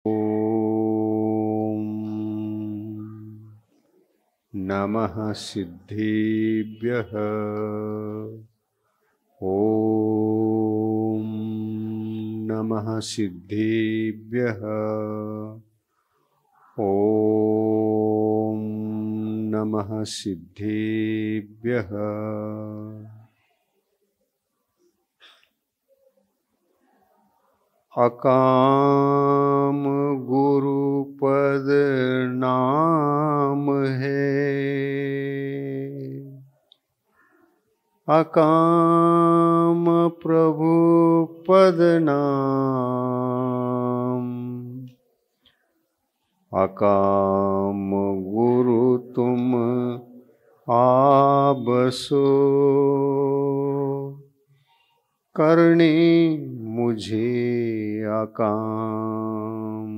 ॐ नमः सिद्धेभ्यः। ॐ नमः सिद्धेभ्यः। ॐ नमः सिद्धेभ्यः। अकाम गुरुपद नाम है, अकाम प्रभु पद नाम, अकाम गुरु तुम आबसो, करनी मुझे अकाम।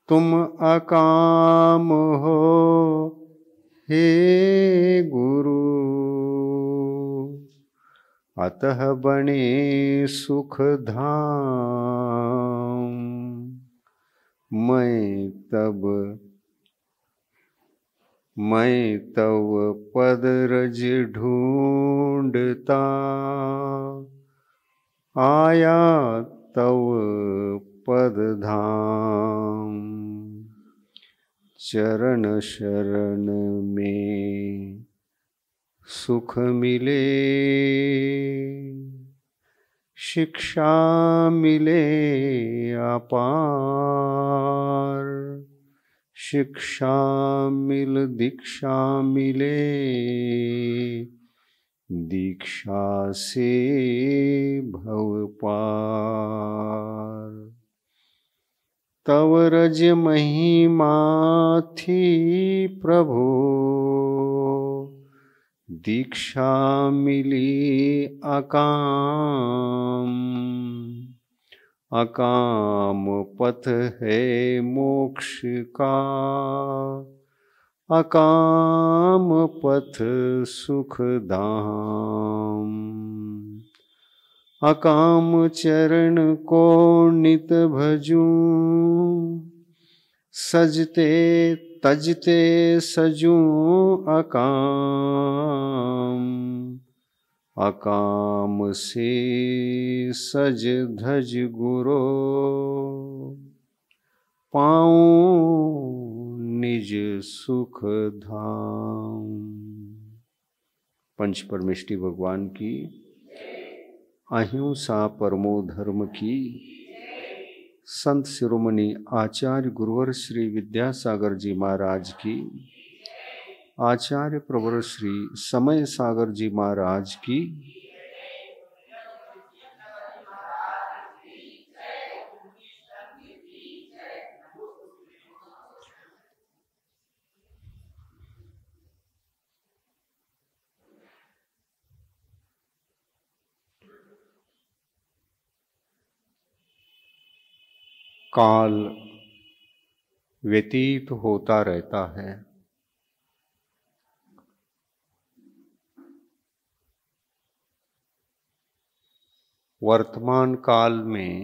तुम अकाम हो हे गुरु, अतः बने सुख धाम। मैं तव पद रज ढूंढता, आया तव पद धाम। चरण शरण में सुख मिले, शिक्षा मिले अपार। शिक्षा मिल दीक्षा मिले, दीक्षा से भव पार। तव रज महिमा थी प्रभु, दीक्षा मिली अकाम। अकाम पथ है मोक्ष का, अकाम पथ सुख धाम। अकाम चरण को नित भजूं, सजते तजते सजूं अकाम। अकाम से सज धज गुरो, पाऊं निज सुख धाम। पंच परमेष्टि भगवान की, अहिंसा परमो धर्म की, संत शिरोमणि आचार्य गुरुवर श्री विद्यासागर जी महाराज की, आचार्य प्रवर श्री समय सागर जी महाराज की, काल व्यतीत होता रहता है, वर्तमान काल में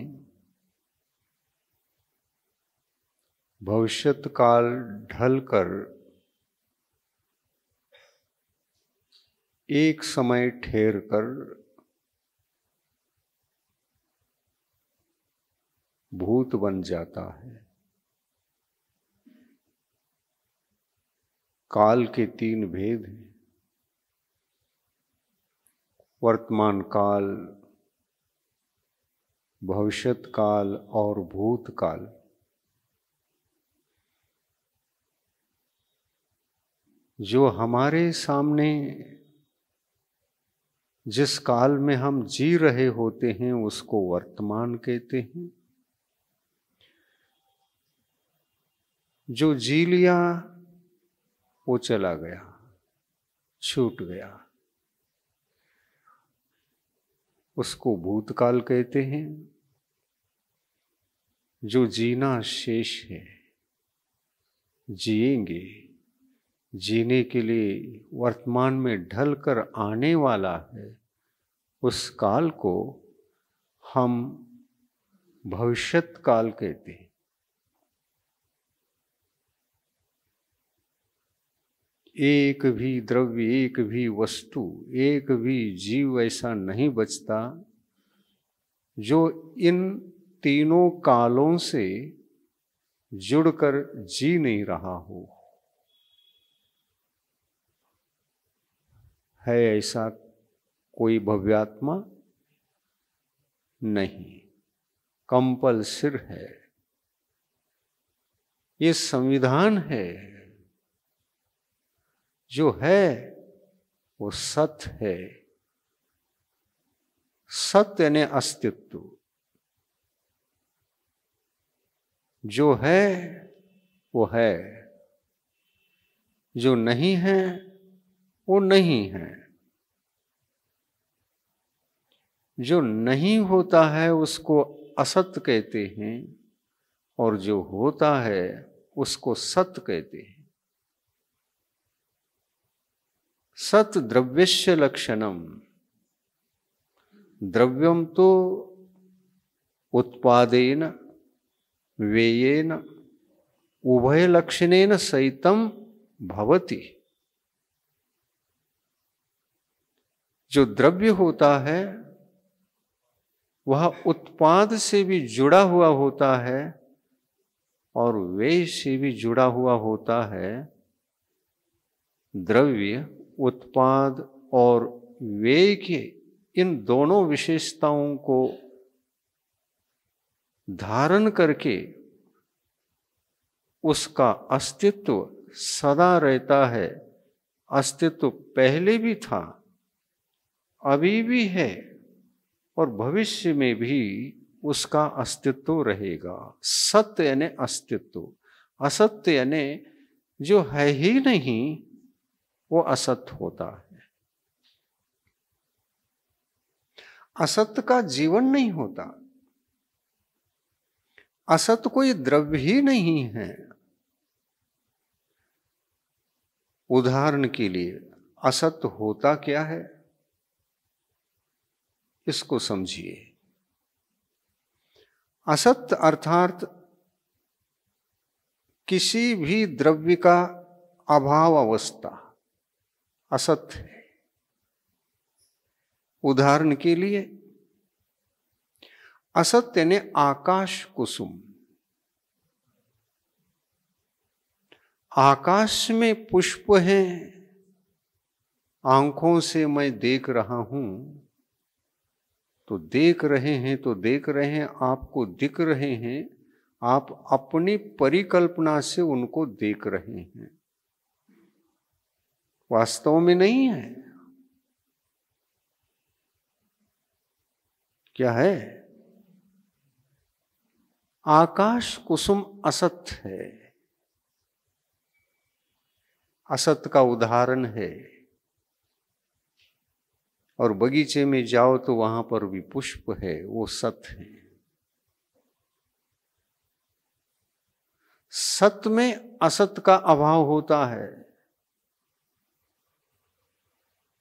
भविष्यत काल ढलकर एक समय ठहर कर भूत बन जाता है। काल के तीन भेद हैं, वर्तमान काल, भविष्यत काल और भूत काल। जो हमारे सामने जिस काल में हम जी रहे होते हैं उसको वर्तमान कहते हैं। जो जी लिया वो चला गया, छूट गया, उसको भूतकाल कहते हैं। जो जीना शेष है, जिएंगे, जीने के लिए वर्तमान में ढल कर आने वाला है, उस काल को हम भविष्यत काल कहते हैं। एक भी द्रव्य, एक भी वस्तु, एक भी जीव ऐसा नहीं बचता जो इन तीनों कालों से जुड़कर जी नहीं रहा हो। है ऐसा कोई भव्यात्मा? नहीं, कंपल्सरी है। ये संविधान है। जो है वो सत्य है। सत्य यानी अस्तित्व। जो है वो है, जो नहीं है वो नहीं है। जो नहीं होता है उसको असत्य कहते हैं, और जो होता है उसको सत्य कहते हैं। सत द्रव्यस्य लक्षणम। द्रव्यम तो उत्पादेन व्ययेन उभय लक्षणेन सहितम भवति। जो द्रव्य होता है वह उत्पाद से भी जुड़ा हुआ होता है और व्यय से भी जुड़ा हुआ होता है। द्रव्य, उत्पाद और व्यय के इन दोनों विशेषताओं को धारण करके उसका अस्तित्व सदा रहता है। अस्तित्व पहले भी था, अभी भी है और भविष्य में भी उसका अस्तित्व रहेगा। सत्य यानी अस्तित्व, असत्य यानी जो है ही नहीं वो असत्य होता है। असत्य का जीवन नहीं होता। असत्य कोई द्रव्य ही नहीं है। उदाहरण के लिए असत्य होता क्या है, इसको समझिए। असत्य अर्थात किसी भी द्रव्य का अभाव अवस्था असत्य है। उदाहरण के लिए असत्य ने आकाश कुसुम। आकाश में पुष्प हैं, आंखों से मैं देख रहा हूं, तो देख रहे हैं तो देख रहे हैं, आपको दिख रहे हैं, आप अपनी परिकल्पना से उनको देख रहे हैं, वास्तव में नहीं है। क्या है? आकाश कुसुम असत्य है, असत्य का उदाहरण है। और बगीचे में जाओ तो वहां पर भी पुष्प है, वो सत्य है। सत्य में असत्य का अभाव होता है।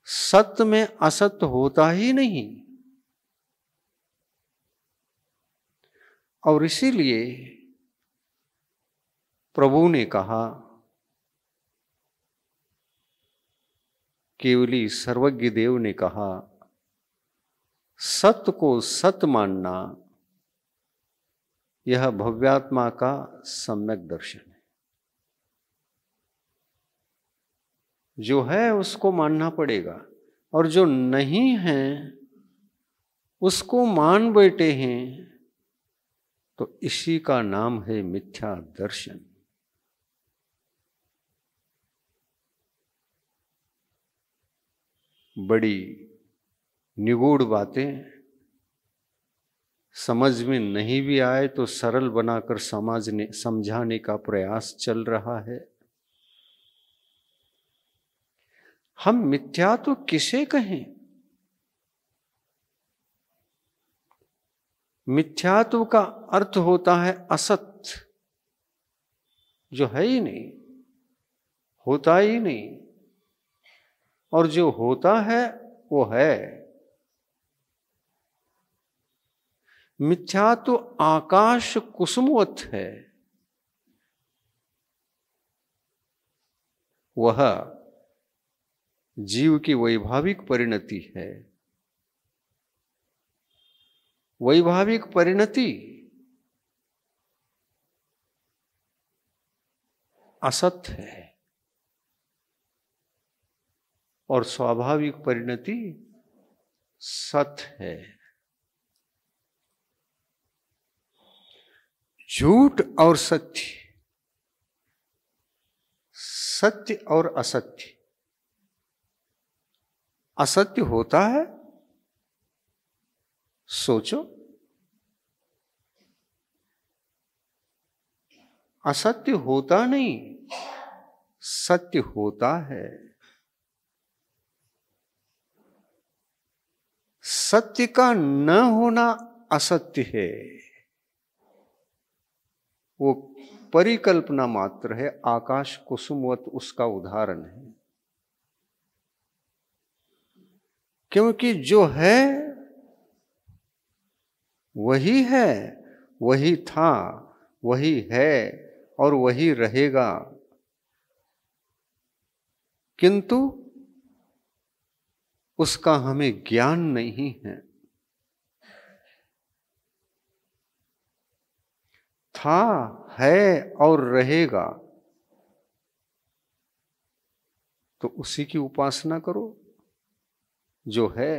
सत्य में असत्य होता ही नहीं। और इसीलिए प्रभु ने कहा, केवली सर्वज्ञ देव ने कहा, सत्य को सत्य मानना यह भव्यात्मा का सम्यक दर्शन है। जो है उसको मानना पड़ेगा, और जो नहीं है उसको मान बैठे हैं, तो इसी का नाम है मिथ्या दर्शन। बड़ी निगूढ़ बातें समझ में नहीं भी आए तो सरल बनाकर समझाने का प्रयास चल रहा है। हम मिथ्या तो किसे कहें? मिथ्यात्व का अर्थ होता है असत्य, जो है ही नहीं, होता ही नहीं, और जो होता है वो है। मिथ्या तो आकाश कुसुमवत है, वह जीव की वैभाविक परिणति है। वैभाविक परिणति असत्य है और स्वाभाविक परिणति सत्य है। झूठ और सत्य, सत्य और असत्य। असत्य होता है, सोचो। असत्य होता नहीं, सत्य होता है। सत्य का न होना असत्य है, वो परिकल्पना मात्र है। आकाश कुसुमवत उसका उदाहरण है। क्योंकि जो है वही है, वही था, वही है और वही रहेगा। किंतु उसका हमें ज्ञान नहीं है। था, है और रहेगा, तो उसी की उपासना करो। जो है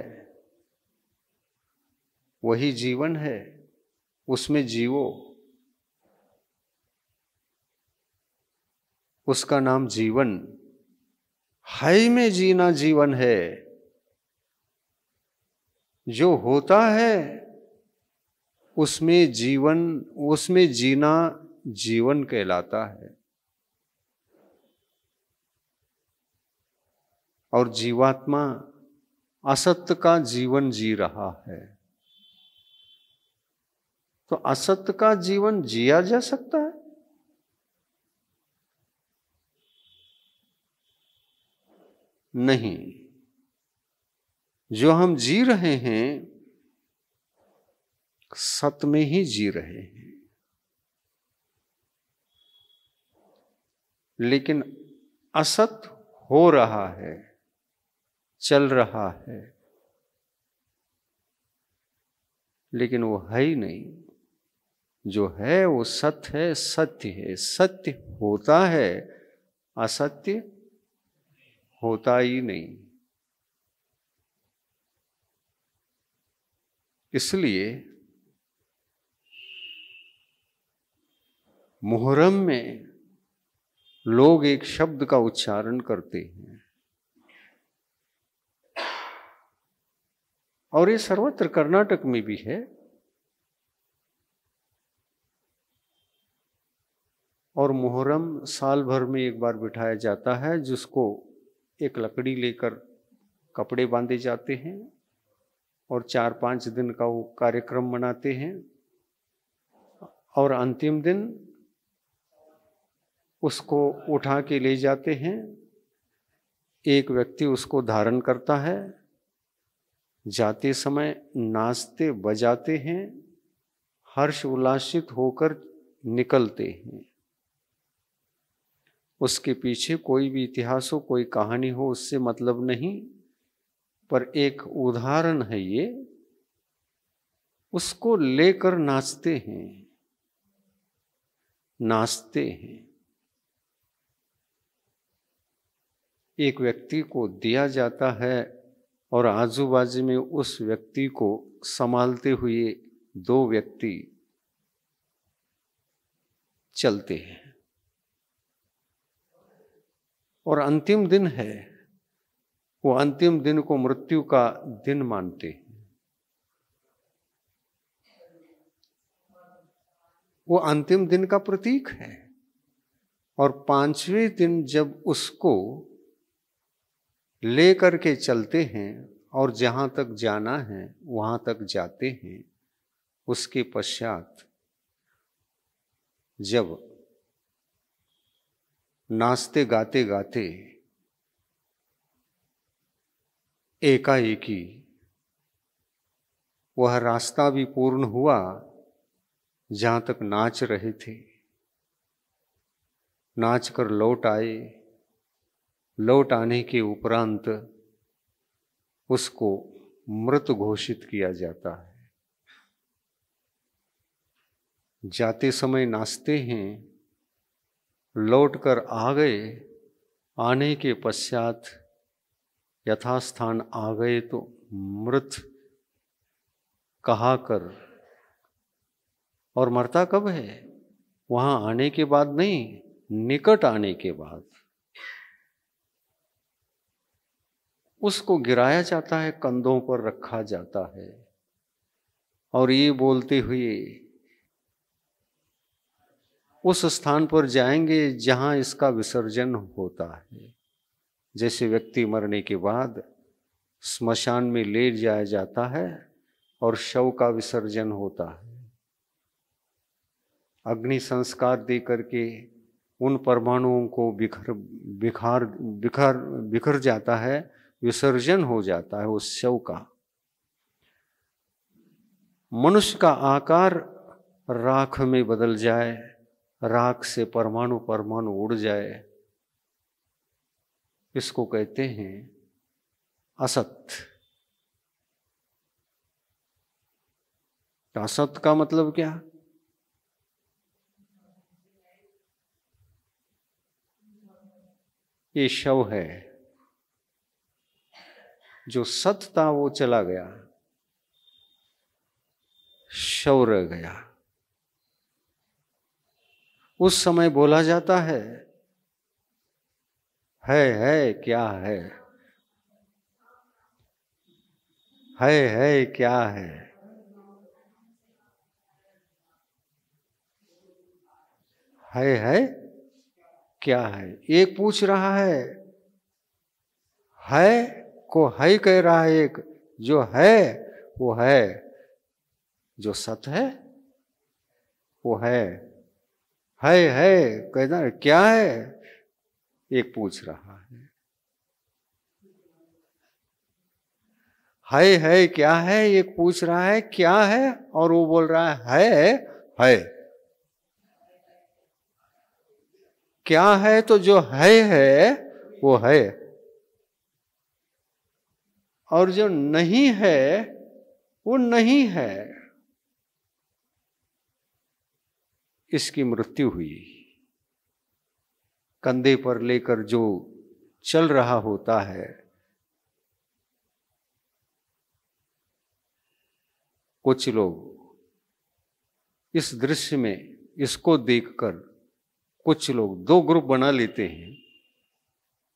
वही जीवन है, उसमें जीवो। उसका नाम जीवन है, में जीना जीवन है। जो होता है उसमें जीवन, उसमें जीना जीवन कहलाता है। और जीवात्मा असत्य का जीवन जी रहा है। तो असत्य का जीवन जिया जा सकता है? नहीं। जो हम जी रहे हैं सत्य में ही जी रहे हैं। लेकिन असत हो रहा है, चल रहा है, लेकिन वो है ही नहीं। जो है वो सत्य है, सत्य है। सत्य होता है, असत्य होता ही नहीं। इसलिए मुहर्रम में लोग एक शब्द का उच्चारण करते हैं, और ये सर्वत्र कर्नाटक में भी है। और मुहर्रम साल भर में एक बार बिठाया जाता है, जिसको एक लकड़ी लेकर कपड़े बांधे जाते हैं और 4-5 दिन का वो कार्यक्रम मनाते हैं। और अंतिम दिन उसको उठा के ले जाते हैं। एक व्यक्ति उसको धारण करता है। जाते समय नाचते बजाते हैं, हर्ष उल्लासित होकर निकलते हैं। उसके पीछे कोई भी इतिहास हो, कोई कहानी हो, उससे मतलब नहीं, पर एक उदाहरण है ये। उसको लेकर नाचते हैं, नाचते हैं। एक व्यक्ति को दिया जाता है और आजू बाजू में उस व्यक्ति को संभालते हुए 2 व्यक्ति चलते हैं। और अंतिम दिन है, वो अंतिम दिन को मृत्यु का दिन मानते हैं। वो अंतिम दिन का प्रतीक है। और 5वें दिन जब उसको ले करके चलते हैं और जहां तक जाना है वहां तक जाते हैं, उसके पश्चात जब नाचते गाते गाते एकाएकी वह रास्ता भी पूर्ण हुआ जहां तक नाच रहे थे। नाच कर लौट आए। लौट आने के उपरांत उसको मृत घोषित किया जाता है। जाते समय नाचते हैं, लौट कर आ गए, आने के पश्चात यथास्थान आ गए तो मृत कहा कर। और मरता कब है? वहां आने के बाद नहीं, निकट आने के बाद उसको गिराया जाता है, कंधों पर रखा जाता है और ये बोलते हुए उस स्थान पर जाएंगे जहां इसका विसर्जन होता है। जैसे व्यक्ति मरने के बाद स्मशान में ले जाया जाता है और शव का विसर्जन होता है, अग्नि संस्कार दे करके उन परमाणुओं को बिखर जाता है, विसर्जन हो जाता है उस शव का। मनुष्य का आकार राख में बदल जाए, राख से परमाणु परमाणु उड़ जाए, इसको कहते हैं असत। असत का मतलब क्या? ये शव है, जो सत था वो चला गया, शव रह गया। उस समय बोला जाता है क्या है, है क्या है, है क्या है। एक पूछ रहा है को है कह रहा है, एक जो है वो है, जो सत है वो है कहना है क्या है, एक पूछ रहा है क्या है, एक पूछ रहा है क्या है और वो बोल रहा है। क्या है तो जो है वो है, और जो नहीं है वो नहीं है। इसकी मृत्यु हुई। कंधे पर लेकर जो चल रहा होता है, कुछ लोग इस दृश्य में इसको देखकर कुछ लोग दो ग्रुप बना लेते हैं।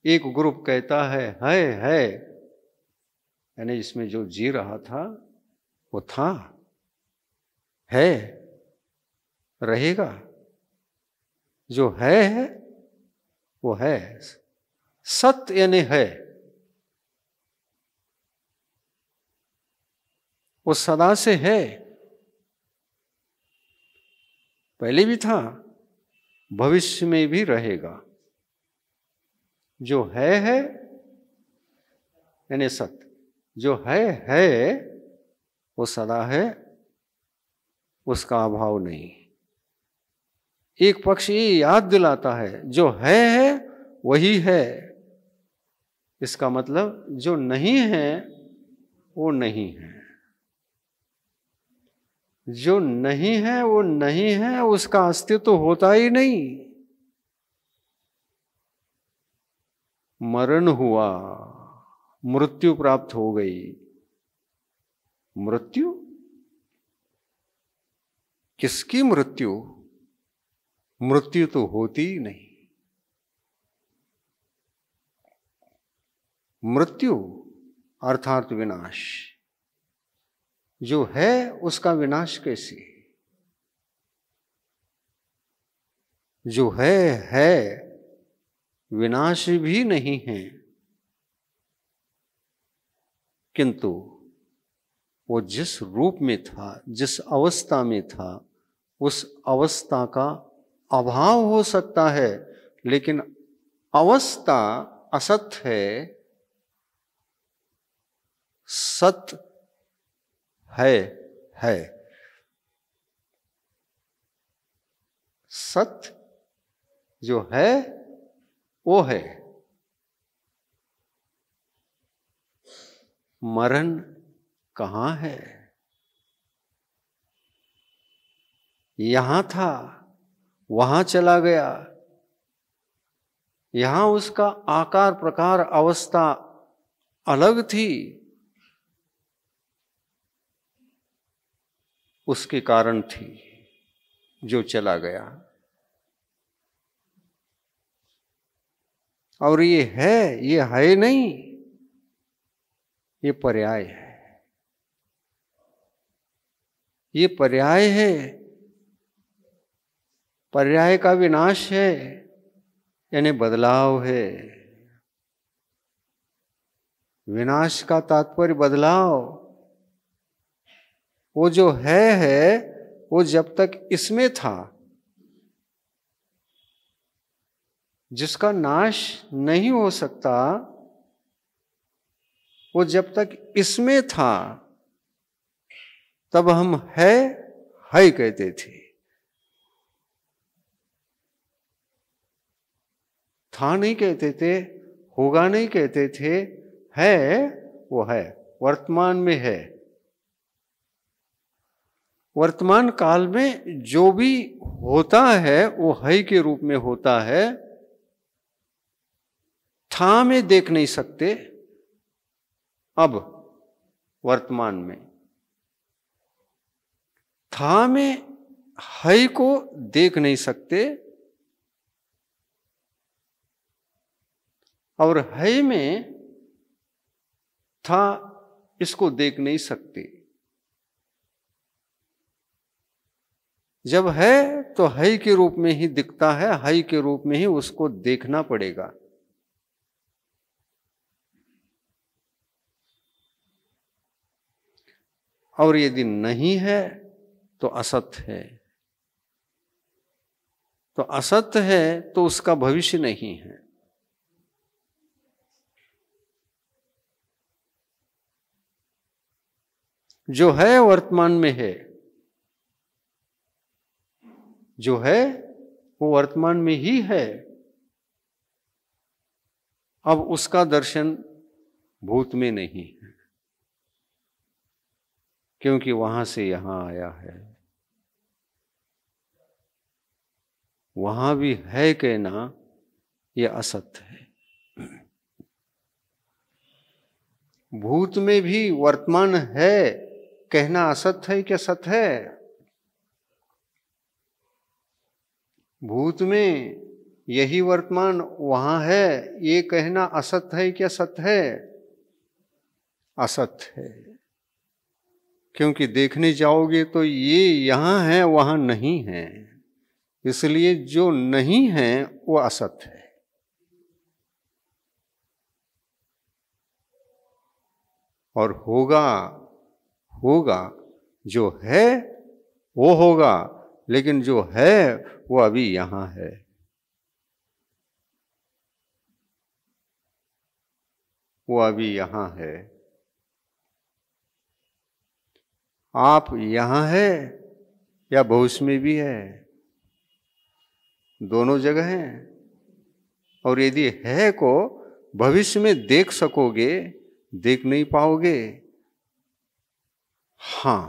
एक ग्रुप कहता है, यानी इसमें जो जी रहा था वो था, है, रहेगा, जो है वो है, सत्य यानी है, वो सदा से है, पहले भी था, भविष्य में भी रहेगा। जो है यानी सत्य, जो है वो सदा है, उसका अभाव नहीं। एक पक्ष ये याद दिलाता है जो है वही है। इसका मतलब जो नहीं है वो नहीं है, जो नहीं है वो नहीं है, उसका अस्तित्व तो होता ही नहीं। मरण हुआ, मृत्यु प्राप्त हो गई। मृत्यु किसकी मृत्यु? मृत्यु तो होती ही नहीं। मृत्यु अर्थात विनाश। जो है उसका विनाश कैसे? जो है विनाश भी नहीं है, किंतु वो जिस रूप में था, जिस अवस्था में था, उस अवस्था का अभाव हो सकता है, लेकिन अवस्था असत है, सत है। सत्य जो है वो है। मरण कहाँ है? यहां था, वहां चला गया। यहां उसका आकार प्रकार अवस्था अलग थी, उसके कारण थी जो चला गया। और ये है नहीं, ये पर्याय है। ये पर्याय है, पर्याय का विनाश है, यानी बदलाव है। विनाश का तात्पर्य बदलाव। वो जो है वो जब तक इसमें था, जिसका नाश नहीं हो सकता, वो जब तक इसमें था तब हम है कहते थे। था नहीं कहते थे, होगा नहीं कहते थे, है वो है, वर्तमान में है। वर्तमान काल में जो भी होता है वो है के रूप में होता है। था में देख नहीं सकते, अब वर्तमान में था में है को देख नहीं सकते, और है में था इसको देख नहीं सकते। जब है तो है के रूप में ही दिखता है के रूप में ही उसको देखना पड़ेगा। और यदि नहीं है तो असत्य है। तो असत्य है तो उसका भविष्य नहीं है। जो है वर्तमान में है, जो है वो वर्तमान में ही है। अब उसका दर्शन भूत में नहीं है, क्योंकि वहां से यहां आया है। वहां भी है कहना यह असत्य है। भूत में भी वर्तमान है कहना असत्य है क्या सत्य है? भूत में यही वर्तमान वहां है ये कहना असत्य है क्या सत्य है? असत्य है, क्योंकि देखने जाओगे तो ये यहां है वहां नहीं है, इसलिए जो नहीं है वो असत्य है। और होगा जो है वो होगा, लेकिन जो है वो अभी यहां है। वो अभी यहां है। आप यहां है या भविष्य में भी है, दोनों जगह हैं। और यदि है को भविष्य में देख सकोगे, देख नहीं पाओगे। हां,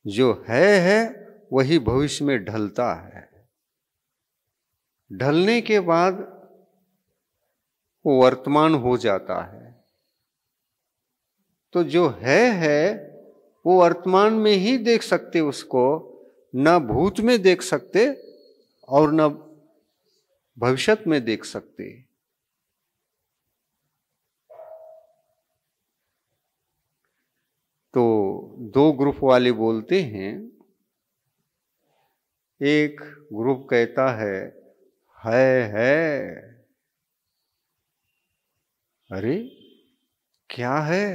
जो है वही भविष्य में ढलता है। ढलने के बाद वो वर्तमान हो जाता है। तो जो है वो वर्तमान में ही देख सकते उसको, न भूत में देख सकते और न भविष्य में देख सकते। तो दो ग्रुप वाले बोलते हैं। एक ग्रुप कहता है अरे क्या है?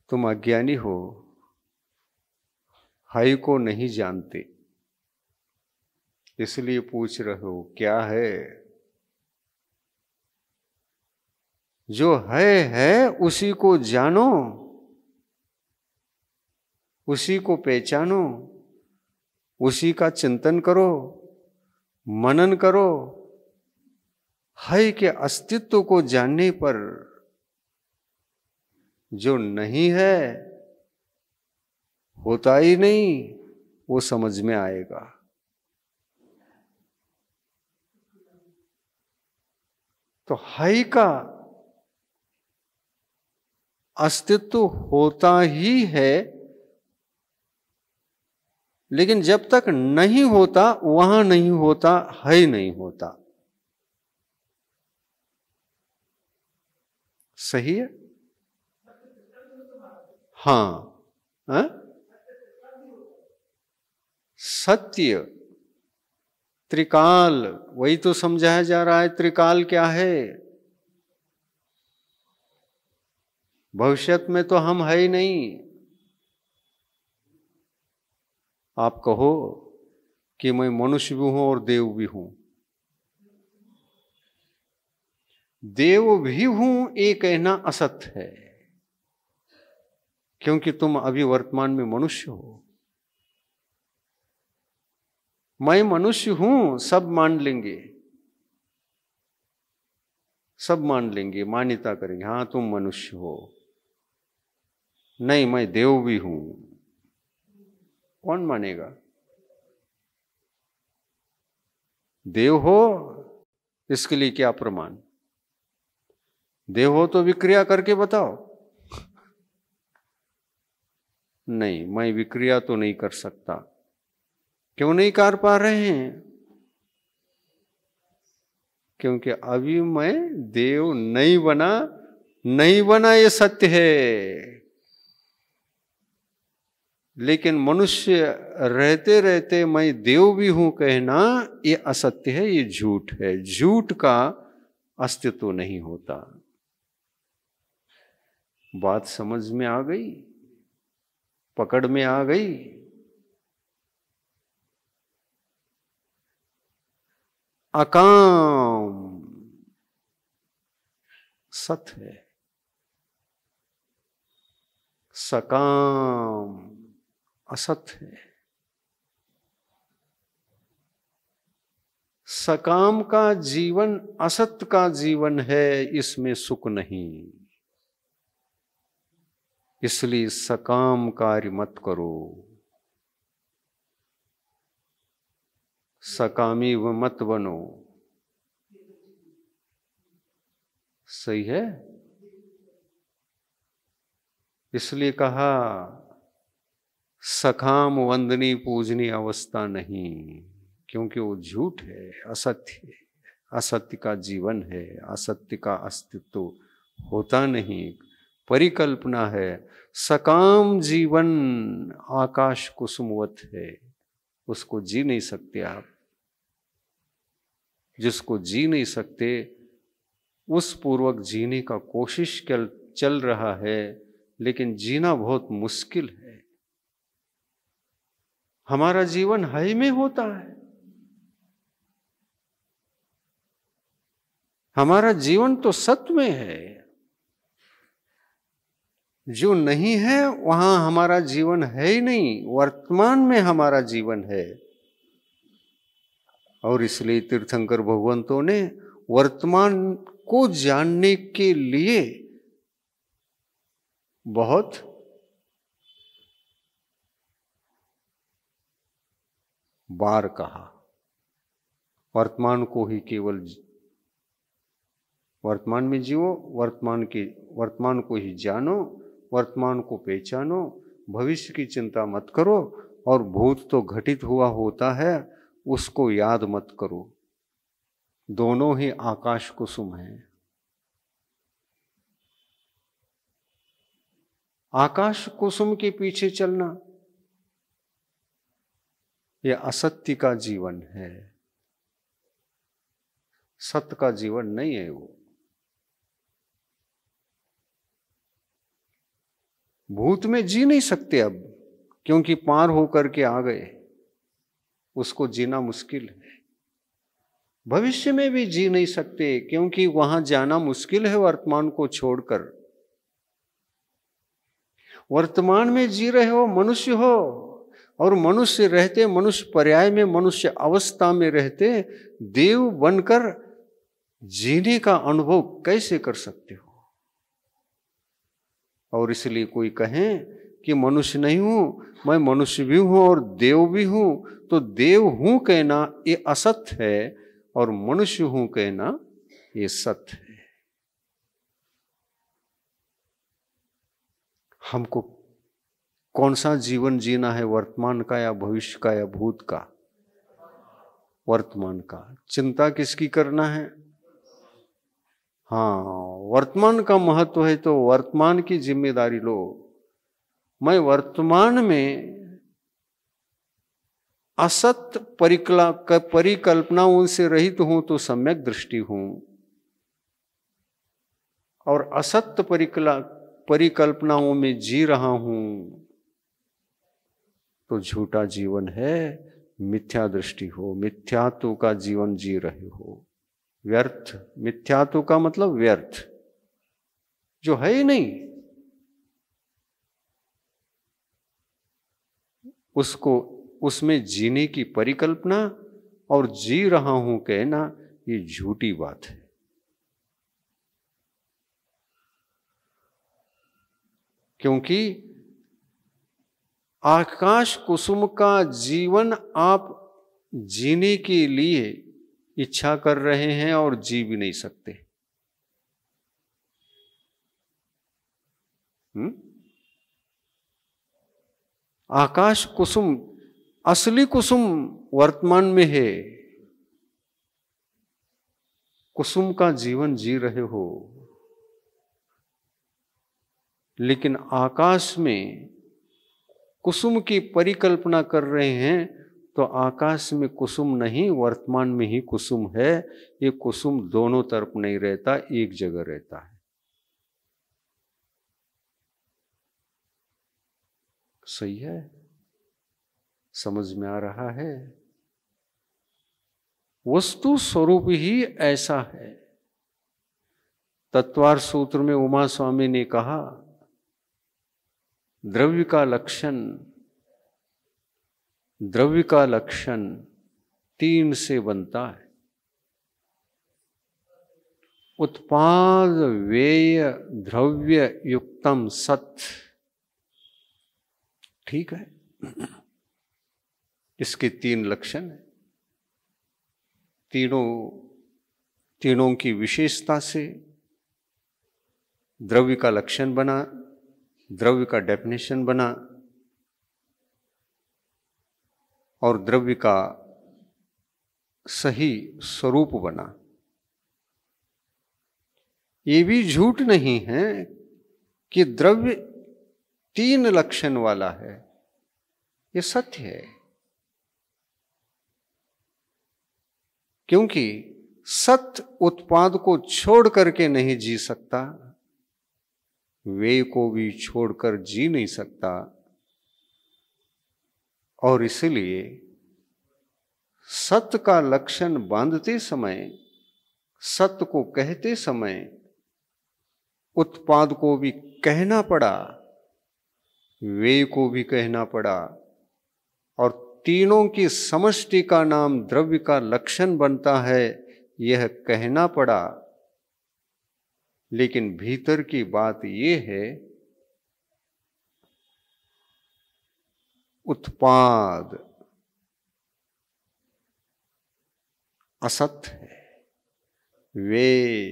तुम अज्ञानी हो, है को नहीं जानते, इसलिए पूछ रहे हो क्या है। जो है उसी को जानो, उसी को पहचानो, उसी का चिंतन करो, मनन करो। है के अस्तित्व को जानने पर जो नहीं है, होता ही नहीं, वो समझ में आएगा। तो है का अस्तित्व होता ही है, लेकिन जब तक नहीं होता वहां नहीं होता, है नहीं होता। सही है? हाँ, हाँ? सत्य त्रिकाल, वही तो समझाया जा रहा है। त्रिकाल क्या है? भविष्यत में तो हम है ही नहीं। आप कहो कि मैं मनुष्य भी हूं और देव भी हूं। देव भी हूं ये कहना असत्य है, क्योंकि तुम अभी वर्तमान में मनुष्य हो। मैं मनुष्य हूं सब मान लेंगे, सब मान लेंगे, मान्यता करेंगे, हाँ तुम मनुष्य हो। नहीं, मैं देव भी हूं, कौन मानेगा? देव हो इसके लिए क्या प्रमाण? देव हो तो विक्रिया करके बताओ। नहीं, मैं विक्रिया तो नहीं कर सकता। क्यों नहीं कर पा रहे हैं? क्योंकि अभी मैं देव नहीं बना, नहीं बना ये सत्य है। लेकिन मनुष्य रहते रहते मैं देव भी हूं कहना ये असत्य है, ये झूठ है। झूठ का अस्तित्व नहीं होता। बात समझ में आ गई? पकड़ में आ गई? अकाम सत है, सकाम असत है। सकाम का जीवन असत का जीवन है, इसमें सुख नहीं। इसलिए सकाम कार्य मत करो, सकामी व मत बनो। सही है? इसलिए कहा सखाम वंदनी पूजनी अवस्था नहीं, क्योंकि वो झूठ है, असत्य है, असत्य का जीवन है, असत्य का अस्तित्व होता नहीं, परिकल्पना है। सकाम जीवन आकाश कुसुमवत है, उसको जी नहीं सकते आप। जिसको जी नहीं सकते उस पूर्वक जीने का कोशिश चल रहा है, लेकिन जीना बहुत मुश्किल है। हमारा जीवन है में होता है। हमारा जीवन तो सत्य में है। जो नहीं है वहां हमारा जीवन है ही नहीं, वर्तमान में हमारा जीवन है। और इसलिए तीर्थंकर भगवंतों ने वर्तमान को जानने के लिए बहुत बार कहा, वर्तमान को ही केवल वर्तमान में जियो, वर्तमान को ही जानो, वर्तमान को पहचानो, भविष्य की चिंता मत करो, और भूत तो घटित हुआ होता है उसको याद मत करो। दोनों ही आकाश कुसुम हैं। आकाश कुसुम के पीछे चलना यह असत्य का जीवन है, सत्य का जीवन नहीं है वो। भूत में जी नहीं सकते अब, क्योंकि पार होकर के आ गए, उसको जीना मुश्किल है। भविष्य में भी जी नहीं सकते, क्योंकि वहां जाना मुश्किल है वर्तमान को छोड़कर। वर्तमान में जी रहे हो, मनुष्य हो, और मनुष्य रहते, मनुष्य पर्याय में, मनुष्य अवस्था में रहते देव बनकर जीने का अनुभव कैसे कर सकते हो? और इसलिए कोई कहे कि मनुष्य नहीं हूं, मैं मनुष्य भी हूं और देव भी हूं, तो देव हूं कहना ये असत्य है, और मनुष्य हूं कहना ये सत्य है। हमको कौन सा जीवन जीना है, वर्तमान का या भविष्य का या भूत का? वर्तमान का। चिंता किसकी करना है? हाँ, वर्तमान का महत्व है तो वर्तमान की जिम्मेदारी लो। मैं वर्तमान में असत्य परिकल्पनाओं से रहित हूं तो सम्यक दृष्टि हूं, और असत्य परिकल्पनाओं में जी रहा हूं तो झूठा जीवन है, मिथ्या दृष्टि हो, मिथ्यात्व का जीवन जी रहे हो। व्यर्थ, मिथ्यात्व का मतलब व्यर्थ, जो है ही नहीं, उसको, उसमें जीने की परिकल्पना और जी रहा हूं कहना, ये झूठी बात है। क्योंकि आकाश कुसुम का जीवन आप जीने के लिए इच्छा कर रहे हैं और जी भी नहीं सकते। आकाश कुसुम, असली कुसुम वर्तमान में है, कुसुम का जीवन जी रहे हो, लेकिन आकाश में कुसुम की परिकल्पना कर रहे हैं, तो आकाश में कुसुम नहीं, वर्तमान में ही कुसुम है। ये कुसुम दोनों तरफ नहीं रहता, एक जगह रहता है। सही है? समझ में आ रहा है? वस्तु स्वरूप ही ऐसा है। तत्वार सूत्र में उमा स्वामी ने कहा, द्रव्य का लक्षण 3 से बनता है: उत्पाद व्यय द्रव्य युक्तम सत्। ठीक है, इसके 3 लक्षण हैं। तीनों की विशेषता से द्रव्य का लक्षण बना, द्रव्य का डेफिनेशन बना, और द्रव्य का सही स्वरूप बना। ये भी झूठ नहीं है कि द्रव्य 3 लक्षण वाला है, ये सत्य है। क्योंकि सत्य उत्पाद को छोड़ करके नहीं जी सकता, व्यय को भी छोड़कर जी नहीं सकता, और इसलिए सत्य का लक्षण बांधते समय, सत्य को कहते समय उत्पाद को भी कहना पड़ा, व्यय को भी कहना पड़ा, और तीनों की समष्टि का नाम द्रव्य का लक्षण बनता है, यह कहना पड़ा। लेकिन भीतर की बात यह है, उत्पाद असत्य है, व्यय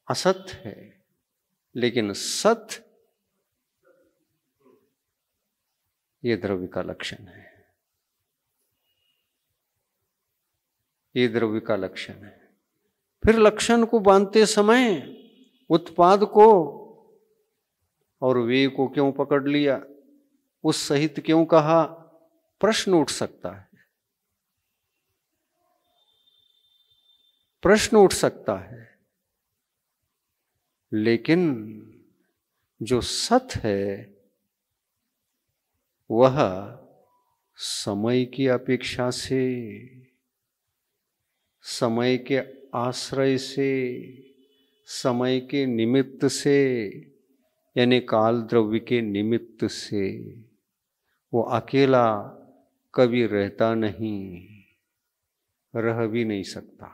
असत्य है, लेकिन सत्य ये द्रव्य का लक्षण है, ये द्रव्य का लक्षण है। फिर लक्षण को बांधते समय उत्पाद को और व्यय को क्यों पकड़ लिया, उस सहित क्यों कहा? प्रश्न उठ सकता है, प्रश्न उठ सकता है। लेकिन जो सत्य है वह समय की अपेक्षा से समय के आश्रय से, समय के निमित्त से, यानी काल द्रव्य के निमित्त से वो अकेला कभी रहता नहीं, रह भी नहीं सकता।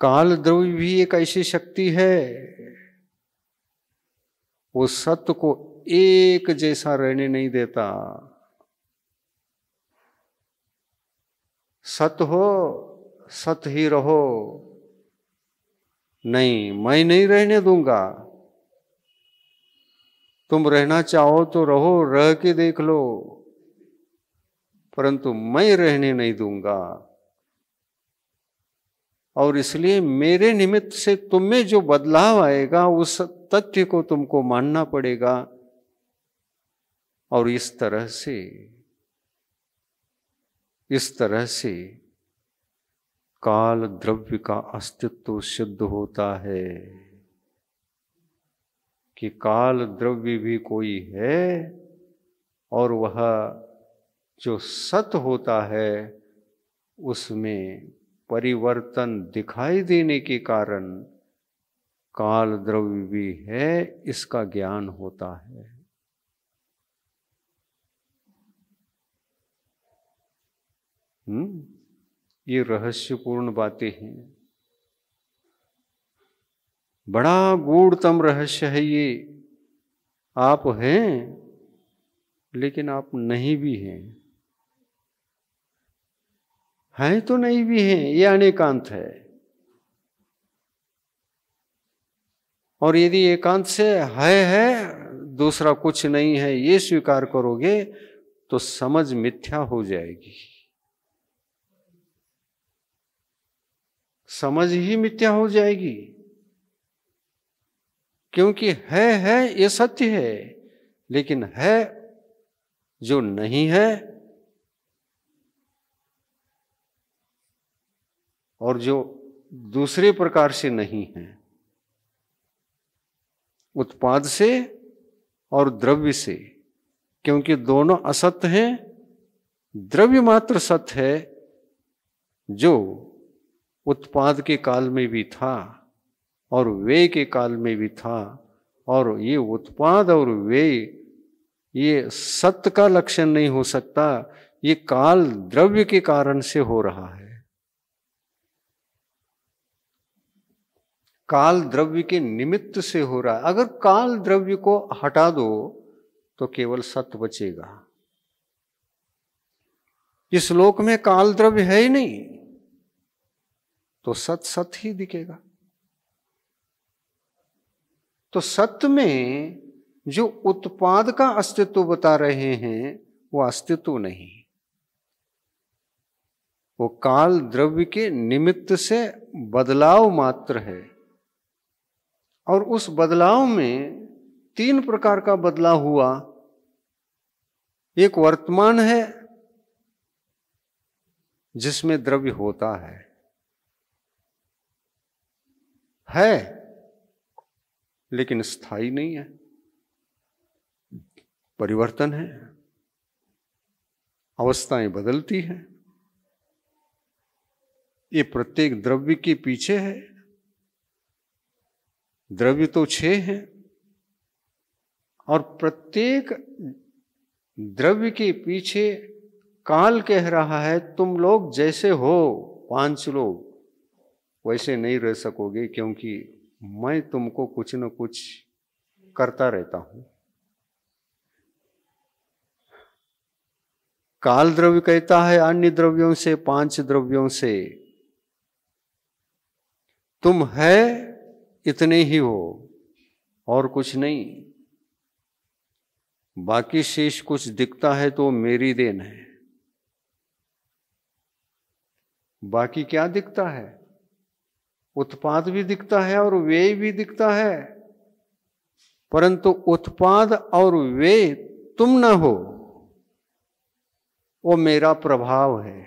काल द्रव्य भी एक ऐसी शक्ति है, वो सत्य को एक जैसा रहने नहीं देता। सत्य हो, सत्य ही रहो, नहीं मैं नहीं रहने दूंगा। तुम रहना चाहो तो रहो, रह के देख लो, परंतु मैं रहने नहीं दूंगा। और इसलिए मेरे निमित्त से तुम में जो बदलाव आएगा उस तथ्य को तुमको मानना पड़ेगा। और इस तरह से काल द्रव्य का अस्तित्व सिद्ध होता है कि काल द्रव्य भी कोई है, और वह जो सत होता है उसमें परिवर्तन दिखाई देने के कारण काल द्रव्य भी है, इसका ज्ञान होता है। ये रहस्यपूर्ण बातें हैं, बड़ा गूढ़तम रहस्य है ये। आप हैं लेकिन आप नहीं भी हैं तो नहीं भी हैं, ये अनेकांत है। और यदि एकांत से है दूसरा कुछ नहीं है ये स्वीकार करोगे तो समझ मिथ्या हो जाएगी। समझ ही मिथ्या हो जाएगी, क्योंकि है ये सत्य है, लेकिन है जो नहीं है और जो दूसरे प्रकार से नहीं है, उत्पाद से और द्रव्य से, क्योंकि दोनों असत्य हैं। द्रव्य मात्र सत्य है जो उत्पाद के काल में भी था और व्यय के काल में भी था, और ये उत्पाद और व्यय ये सत्य का लक्षण नहीं हो सकता, ये काल द्रव्य के कारण से हो रहा है। काल द्रव्य के निमित्त से हो रहा है। अगर काल द्रव्य को हटा दो तो केवल सत्य बचेगा। इस लोक में काल द्रव्य है ही नहीं तो सत्य ही दिखेगा। तो सत्य में जो उत्पाद का अस्तित्व बता रहे हैं वो अस्तित्व नहीं, वो काल द्रव्य के निमित्त से बदलाव मात्र है। और उस बदलाव में 3 प्रकार का बदलाव हुआ। एक वर्तमान है जिसमें द्रव्य होता है लेकिन स्थायी नहीं है, परिवर्तन है, अवस्थाएं बदलती हैं। ये प्रत्येक द्रव्य के पीछे है। द्रव्य तो 6 हैं और प्रत्येक द्रव्य के पीछे काल कह रहा है तुम लोग जैसे हो 5 लोग वैसे नहीं रह सकोगे, क्योंकि मैं तुमको कुछ न कुछ करता रहता हूं। काल द्रव्य कहता है अन्य द्रव्यों से, 5 द्रव्यों से तुम है इतने ही हो और कुछ नहीं। बाकी शेष कुछ दिखता है तो मेरी देन है। बाकी क्या दिखता है? उत्पाद भी दिखता है और व्यय भी दिखता है, परंतु उत्पाद और व्यय तुम न हो, वो मेरा प्रभाव है।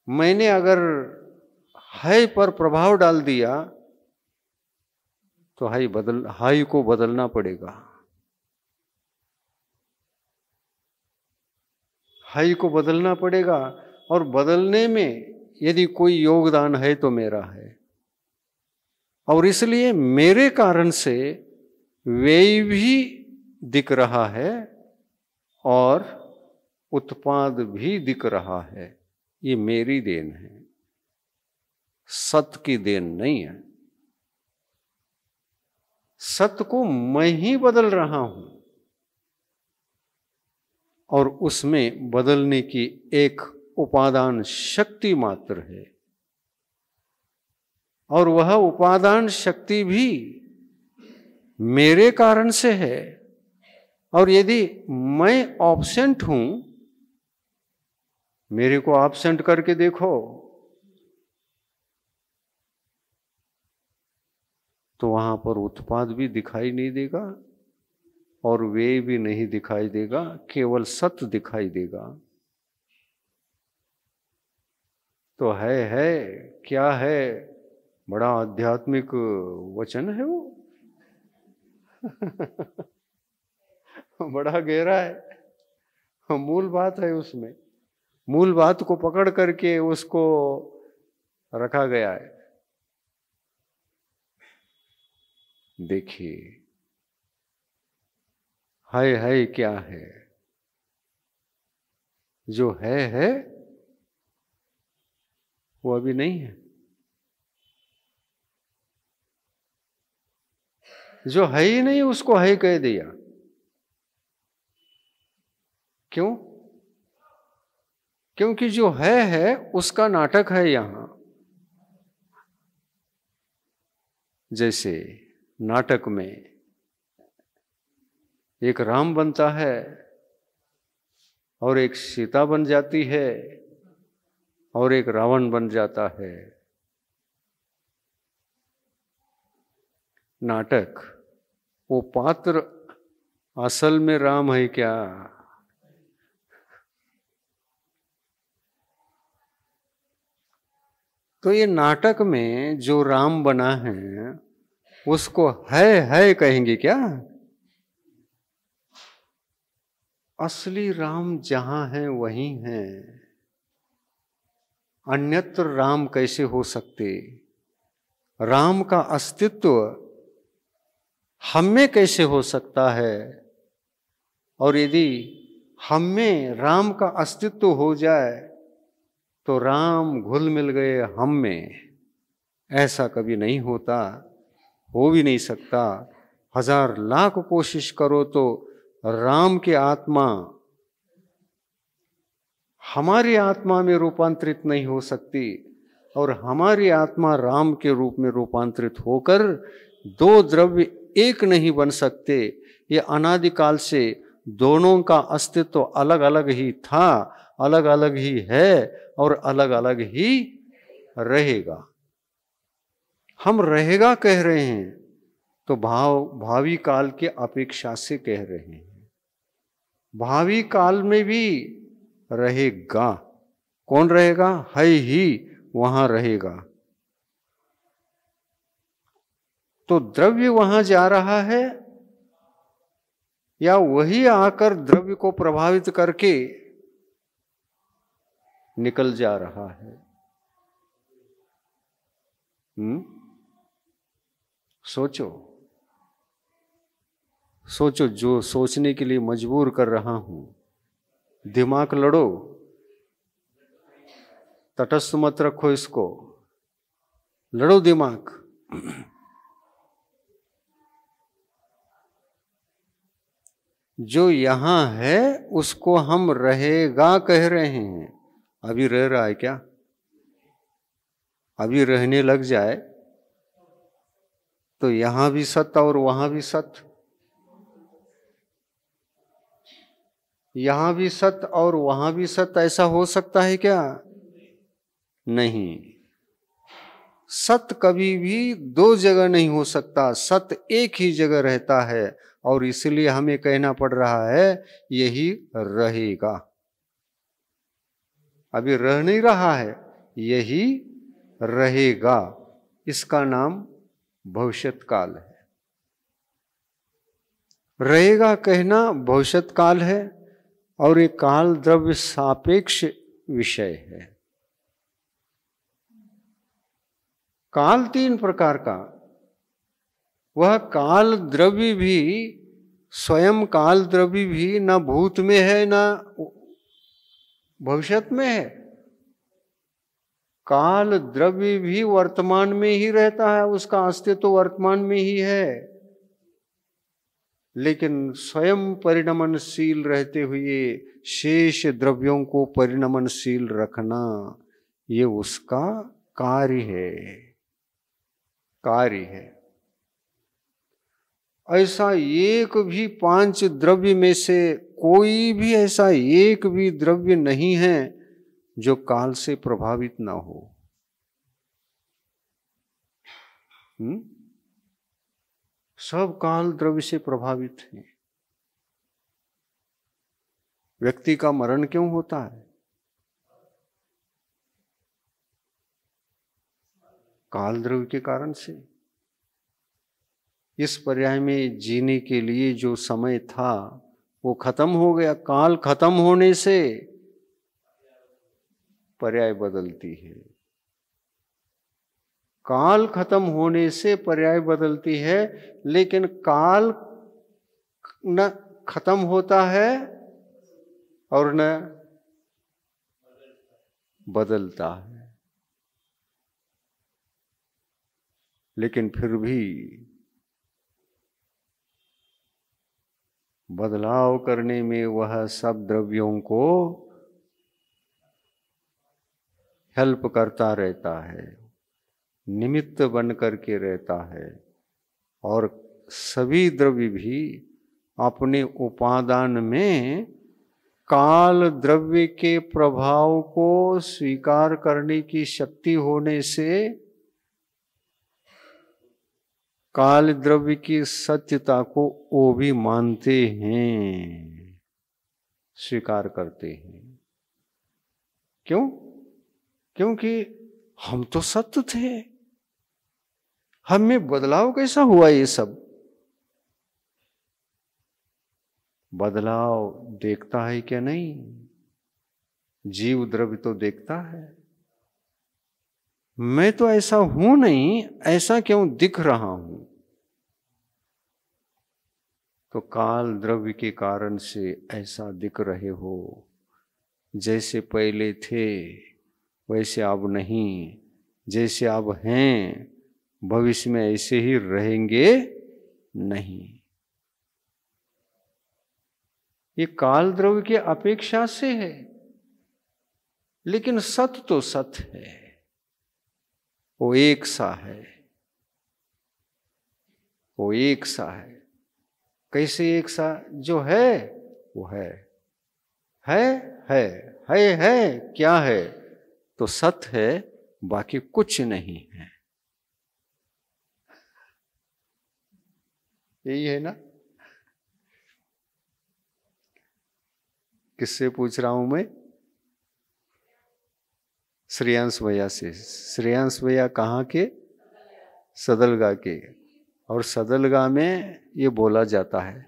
मैंने अगर है पर प्रभाव डाल दिया तो हाई को बदलना पड़ेगा। है को बदलना पड़ेगा, और बदलने में यदि कोई योगदान है तो मेरा है। और इसलिए मेरे कारण से व्यय भी दिख रहा है और उत्पाद भी दिख रहा है। ये मेरी देन है, सत्य की देन नहीं है। सत्य को मैं ही बदल रहा हूं, और उसमें बदलने की एक उपादान शक्ति मात्र है, और वह उपादान शक्ति भी मेरे कारण से है। और यदि मैं ऑब्सेंट हूं, मेरे को ऑब्सेंट करके देखो, तो वहां पर उत्पाद भी दिखाई नहीं देगा और वे भी नहीं दिखाई देगा, केवल सत्य दिखाई देगा। तो है क्या है? बड़ा आध्यात्मिक वचन है वो। बड़ा गहरा है, मूल बात है उसमें। मूल बात को पकड़ करके उसको रखा गया है। देखिए, है क्या है? जो है वो अभी नहीं है। जो है ही नहीं उसको है कह दिया। क्यों? क्योंकि जो है उसका नाटक है यहां। जैसे नाटक में एक राम बनता है और एक सीता बन जाती है और एक रावण बन जाता है। नाटक, वो पात्र असल में राम है क्या? तो ये नाटक में जो राम बना है उसको है कहेंगे क्या? असली राम जहां है वहीं है। अन्यत्र राम कैसे हो सकते? राम का अस्तित्व हम में कैसे हो सकता है? और यदि हम में राम का अस्तित्व हो जाए तो राम घुल मिल गए हम में। ऐसा कभी नहीं होता, हो भी नहीं सकता। हजार लाख कोशिश करो तो राम की आत्मा हमारी आत्मा में रूपांतरित नहीं हो सकती, और हमारी आत्मा राम के रूप में रूपांतरित होकर दो द्रव्य एक नहीं बन सकते। ये अनादिकाल से दोनों का अस्तित्व अलग अलग ही था, अलग अलग ही है और अलग अलग ही रहेगा। हम रहेगा कह रहे हैं तो भावी काल के अपेक्षा से कह रहे हैं। भावी काल में भी रहेगा। कौन रहेगा? है ही वहां रहेगा। तो द्रव्य वहां जा रहा है या वही आकर द्रव्य को प्रभावित करके निकल जा रहा है? सोचो, जो सोचने के लिए मजबूर कर रहा हूं। दिमाग लड़ो, तटस्थ मत रखो इसको, लड़ो दिमाग। जो यहां है उसको हम रहेगा कह रहे हैं। अभी रह रहा है क्या? अभी रहने लग जाए तो यहां भी सत्य और वहां भी सत्य, यहां भी सत्य और वहां भी सत्य, ऐसा हो सकता है क्या? नहीं। सत्य कभी भी दो जगह नहीं हो सकता, सत्य एक ही जगह रहता है। और इसलिए हमें कहना पड़ रहा है यही रहेगा। अभी रह नहीं रहा है, यही रहेगा। इसका नाम भविष्यत काल है। रहेगा कहना भविष्यत काल है, और ये काल द्रव्य सापेक्ष विषय है। काल 3 प्रकार का, वह काल द्रव्य भी, स्वयं काल द्रव्य भी न भूत में है न भविष्यत में है। काल द्रव्य भी वर्तमान में ही रहता है, उसका अस्तित्व तो वर्तमान में ही है, लेकिन स्वयं परिणमनशील रहते हुए शेष द्रव्यों को परिणमनशील रखना, ये उसका कार्य है। ऐसा एक भी 5 द्रव्य में से कोई भी ऐसा एक भी द्रव्य नहीं है जो काल से प्रभावित ना हो। सब काल द्रव्य से प्रभावित हैं। व्यक्ति का मरण क्यों होता है? काल द्रव्य के कारण से। इस पर्याय में जीने के लिए जो समय था वो खत्म हो गया। काल खत्म होने से पर्याय बदलती है। काल खत्म होने से पर्याय बदलती है, लेकिन काल न खत्म होता है और न बदलता है। लेकिन फिर भी बदलाव करने में वह सब द्रव्यों को हेल्प करता रहता है, निमित्त बन करके रहता है। और सभी द्रव्य भी अपने उपादान में काल द्रव्य के प्रभाव को स्वीकार करने की शक्ति होने से काल द्रव्य की सत्यता को वो भी मानते हैं, स्वीकार करते हैं। क्यों? क्योंकि हम तो सत्य थे, हम में बदलाव कैसा हुआ? ये सब बदलाव देखता है क्या? नहीं। जीव द्रव्य तो देखता है। मैं तो ऐसा हूं नहीं, ऐसा क्यों दिख रहा हूं? तो काल द्रव्य के कारण से ऐसा दिख रहे हो। जैसे पहले थे वैसे अब नहीं, जैसे अब हैं भविष्य में ऐसे ही रहेंगे नहीं। ये काल द्रव्य की अपेक्षा से है, लेकिन सत्य तो सत्य है, वो एक सा है। वो एक सा है। कैसे एक सा? जो है वो है, क्या है? तो सत्य है, बाकी कुछ नहीं है। यही है ना? किससे पूछ रहा हूं मैं? श्रेयांश भैया से। श्रेयांश भैया कहाँ के? सदलगा के। और सदलगा में ये बोला जाता है,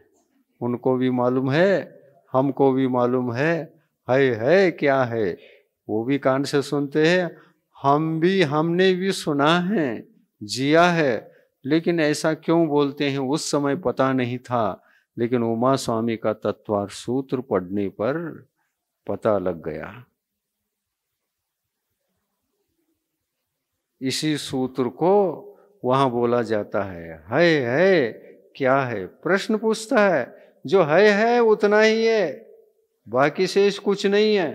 उनको भी मालूम है, हमको भी मालूम है क्या है, वो भी कान से सुनते हैं, हमने भी सुना है, जिया है। लेकिन ऐसा क्यों बोलते हैं उस समय पता नहीं था, लेकिन उमा स्वामी का तत्वार सूत्र पढ़ने पर पता लग गया। इसी सूत्र को वहां बोला जाता है क्या है? प्रश्न पूछता है, जो है उतना ही है, बाकी शेष कुछ नहीं है।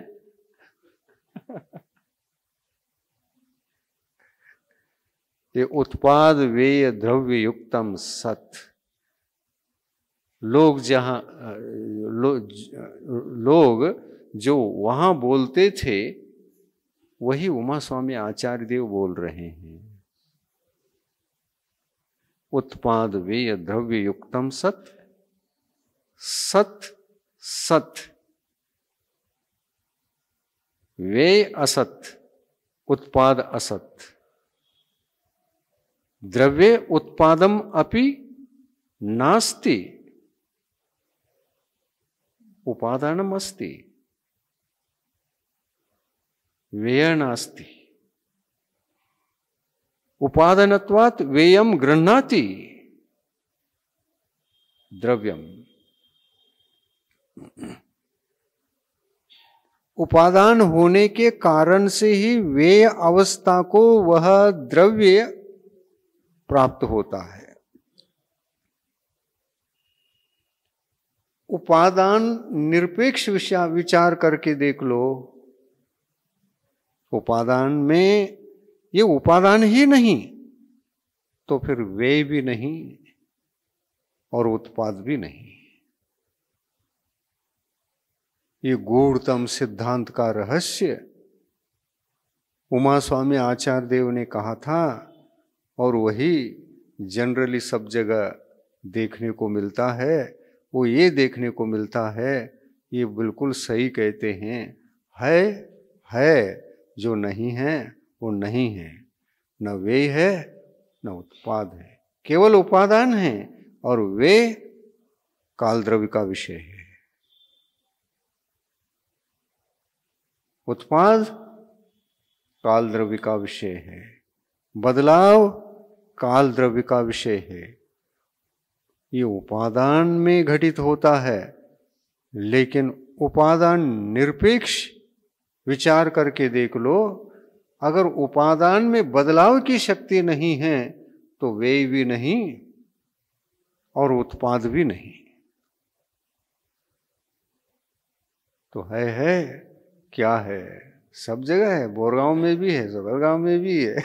ये उत्पाद वेय द्रव्य युक्तम सत। लोग जहां लोग जो वहां बोलते थे वही उमा स्वामी आचार्य देव बोल रहे हैं। उत्पाद वेय द्रव्य युक्तम सत, सत सत, वेय असत, उत्पाद असत, द्रव्य उत्पादम अपि नास्ति। उपादानम अस्ति, व्यय नास्ति। उपादानत्वात् व्ययम गृह्णाति द्रव्यम। उपादान होने के कारण से ही व्यय अवस्था को वह द्रव्य प्राप्त होता है। उपादान निरपेक्ष विचार करके देख लो, उपादान में ये उपादान ही नहीं तो फिर व्यय भी नहीं और उत्पाद भी नहीं। ये गूढ़तम सिद्धांत का रहस्य उमा स्वामी आचार्य देव ने कहा था और वही जनरली सब जगह देखने को मिलता है। वो ये देखने को मिलता है, ये बिल्कुल सही कहते हैं, है जो नहीं है वो नहीं है, न व्यय है न उत्पाद है, केवल उपादान है और वे काल द्रव्य का विषय है। उत्पाद काल द्रव्य का विषय है, बदलाव काल द्रव्य का विषय है। ये उपादान में घटित होता है, लेकिन उपादान निरपेक्ष विचार करके देख लो, अगर उपादान में बदलाव की शक्ति नहीं है तो व्यय भी नहीं और उत्पाद भी नहीं। तो है क्या है? सब जगह है, बोरगांव में भी है, सदरगांव में भी है।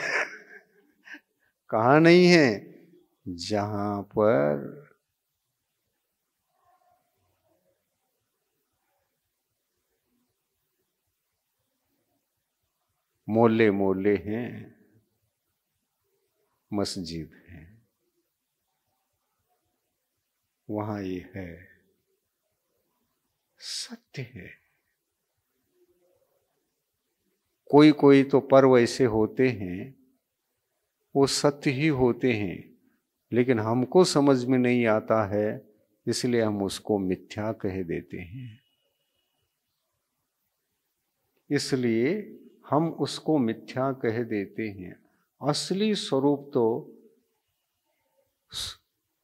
कहाँ नहीं है? जहां पर मोहल्ले मोहल्ले हैं, मस्जिद है, वहां ये है, सत्य है। कोई कोई तो पर्व ऐसे होते हैं वो सत्य ही होते हैं, लेकिन हमको समझ में नहीं आता है, इसलिए हम उसको मिथ्या कह देते हैं। इसलिए हम उसको मिथ्या कह देते हैं। असली स्वरूप तो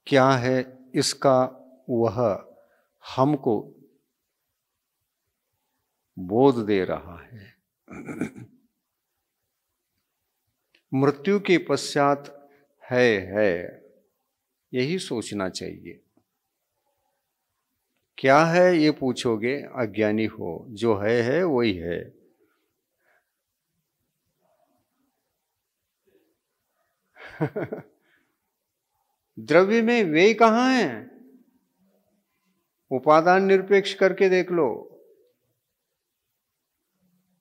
क्या है इसका वह हमको बोध दे रहा है। मृत्यु के पश्चात है यही सोचना चाहिए। क्या है ये पूछोगे, अज्ञानी हो। जो है वही है। द्रव्य में व्यय कहाँ है? उपादान निरपेक्ष करके देख लो।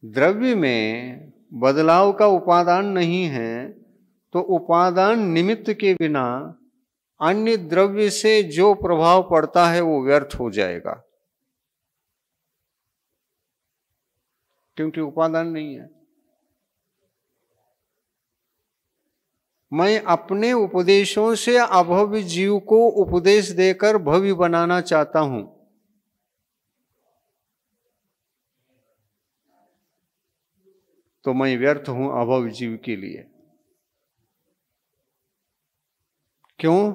द्रव्य में बदलाव का उपादान नहीं है तो उपादान निमित्त के बिना अन्य द्रव्य से जो प्रभाव पड़ता है वो व्यर्थ हो जाएगा, क्योंकि उपादान नहीं है। मैं अपने उपदेशों से अभव्य जीव को उपदेश देकर भव्य बनाना चाहता हूं। तो मैं व्यर्थ हूं अभव्य जीव के लिए। क्यों?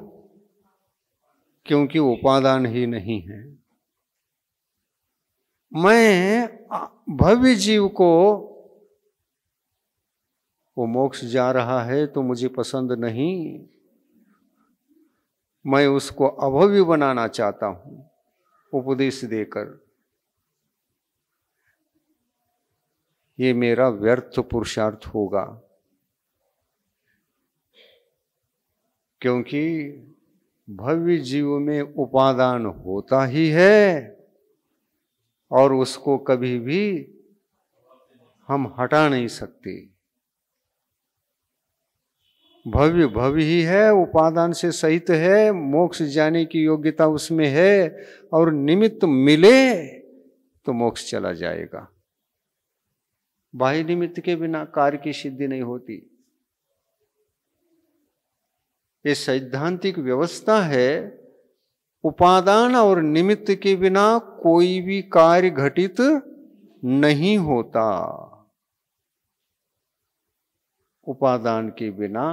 क्योंकि उपादान ही नहीं है। मैं भव्य जीव को, वो मोक्ष जा रहा है तो मुझे पसंद नहीं, मैं उसको अभव्य बनाना चाहता हूं उपदेश देकर। ये मेरा व्यर्थ पुरुषार्थ होगा, क्योंकि भव्य जीव में उपादान होता ही है और उसको कभी भी हम हटा नहीं सकते। भव्य भव्य ही है, उपादान से सहित है, मोक्ष जाने की योग्यता उसमें है, और निमित्त मिले तो मोक्ष चला जाएगा। बाह्य निमित्त के बिना कार्य की सिद्धि नहीं होती। ये सैद्धांतिक व्यवस्था है उपादान और निमित्त के बिना कोई भी कार्य घटित नहीं होता। उपादान के बिना,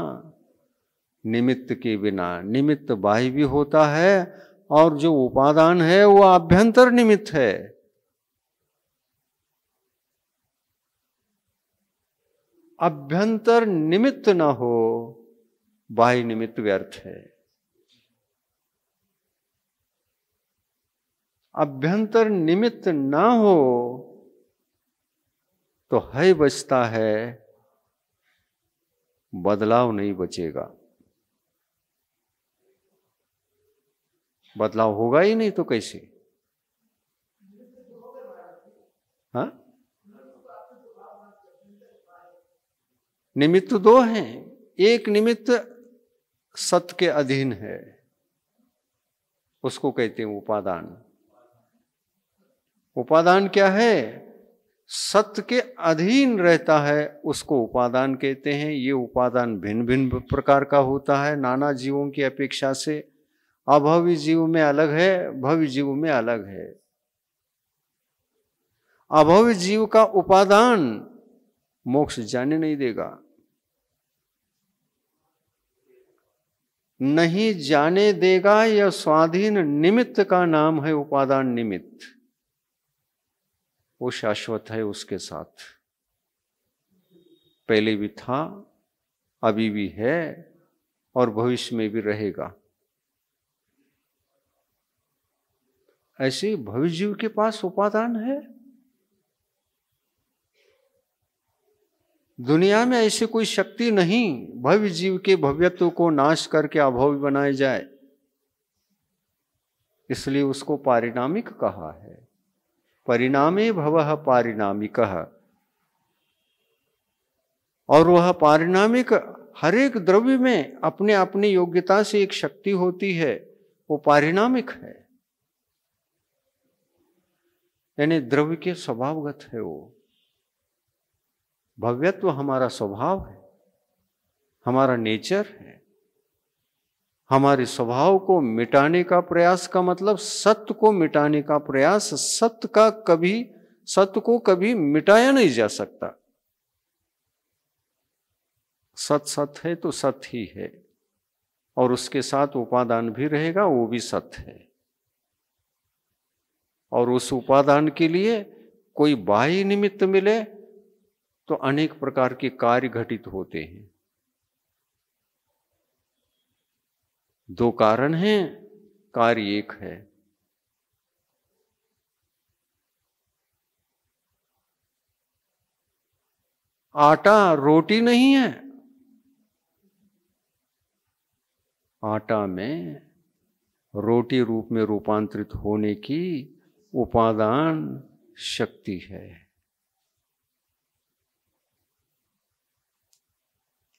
निमित्त के बिना, निमित्त बाह्य भी होता है और जो उपादान है वो आभ्यंतर निमित्त है। अभ्यंतर निमित्त ना हो, बाह्य निमित्त व्यर्थ है। अभ्यंतर निमित्त ना हो तो है बचता है, बदलाव नहीं बचेगा। बदलाव होगा ही नहीं तो कैसे? हाँ, निमित्त दो हैं। एक निमित्त सत के अधीन है, उसको कहते हैं उपादान। उपादान क्या है? सत्य के अधीन रहता है, उसको उपादान कहते हैं। ये उपादान भिन्न भिन्न प्रकार का होता है, नाना जीवों की अपेक्षा से। अभवी जीव में अलग है, भव्य जीव में अलग है। अभव्य जीव का उपादान मोक्ष जाने नहीं देगा, नहीं जाने देगा। यह स्वाधीन निमित्त का नाम है उपादान निमित्त। वो शाश्वत है, उसके साथ पहले भी था, अभी भी है और भविष्य में भी रहेगा। ऐसे भव्य जीव के पास उपादान है। दुनिया में ऐसी कोई शक्ति नहीं भव्य जीव के भव्यत्व को नाश करके अभव्य बनाए जाए, इसलिए उसको पारिणामिक कहा है। परिणामे भवः पारिणामिकः। और वह पारिणामिक हर एक द्रव्य में अपने अपनी योग्यता से एक शक्ति होती है, वो पारिणामिक है, यानी द्रव्य के स्वभावगत है। वो भव्यत्व हमारा स्वभाव है, हमारा नेचर है। हमारे स्वभाव को मिटाने का प्रयास का मतलब सत्य को मिटाने का प्रयास। सत्य को कभी मिटाया नहीं जा सकता। सत है तो सत्य ही है, और उसके साथ उपादान भी रहेगा, वो भी सत्य है। और उस उपादान के लिए कोई बाह्य निमित्त मिले तो अनेक प्रकार के कार्य घटित होते हैं। दो कारण हैं, कार्य एक है। आटा रोटी नहीं है, आटा में रोटी रूप में रूपांतरित होने की उपादान शक्ति है।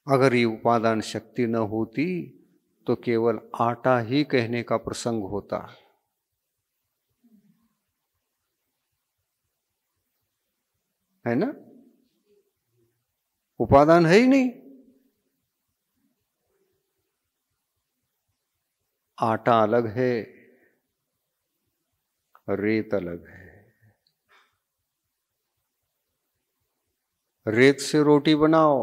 अगर ये उपादान शक्ति न होती तो केवल आटा ही कहने का प्रसंग होता, है ना? उपादान है ही नहीं। आटा अलग है, रेत अलग है। रेत से रोटी बनाओ,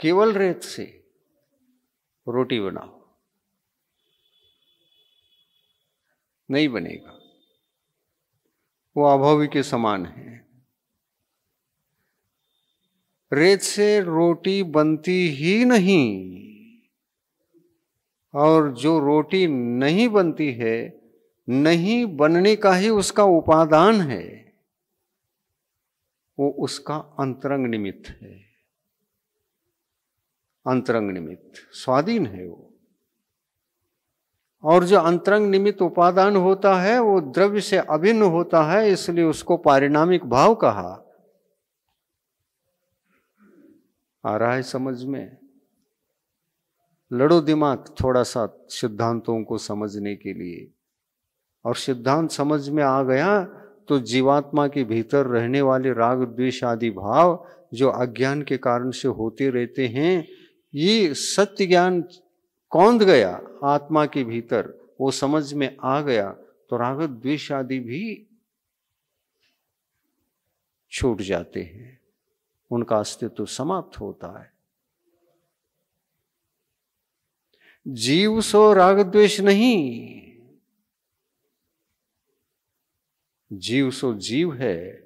केवल रेत से रोटी बनाओ, नहीं बनेगा, वो अभव्य के समान है। रेत से रोटी बनती ही नहीं, और जो रोटी नहीं बनती है, नहीं बनने का ही उसका उपादान है, वो उसका अंतरंग निमित्त है। अंतरंग निमित्त स्वाधीन है वो। और जो अंतरंग निमित्त उपादान होता है वो द्रव्य से अभिन्न होता है, इसलिए उसको पारिणामिक भाव कहा। आ रहा है समझ में? लड़ो दिमाग थोड़ा सा सिद्धांतों को समझने के लिए, और सिद्धांत समझ में आ गया तो जीवात्मा के भीतर रहने वाले राग द्वेष आदि भाव जो अज्ञान के कारण से होते रहते हैं, ये सत्य ज्ञान कौंध गया आत्मा के भीतर, वो समझ में आ गया, तो राग द्वेष आदि भी छूट जाते हैं, उनका अस्तित्व समाप्त होता है। जीव सो राग द्वेष नहीं, जीव सो जीव है,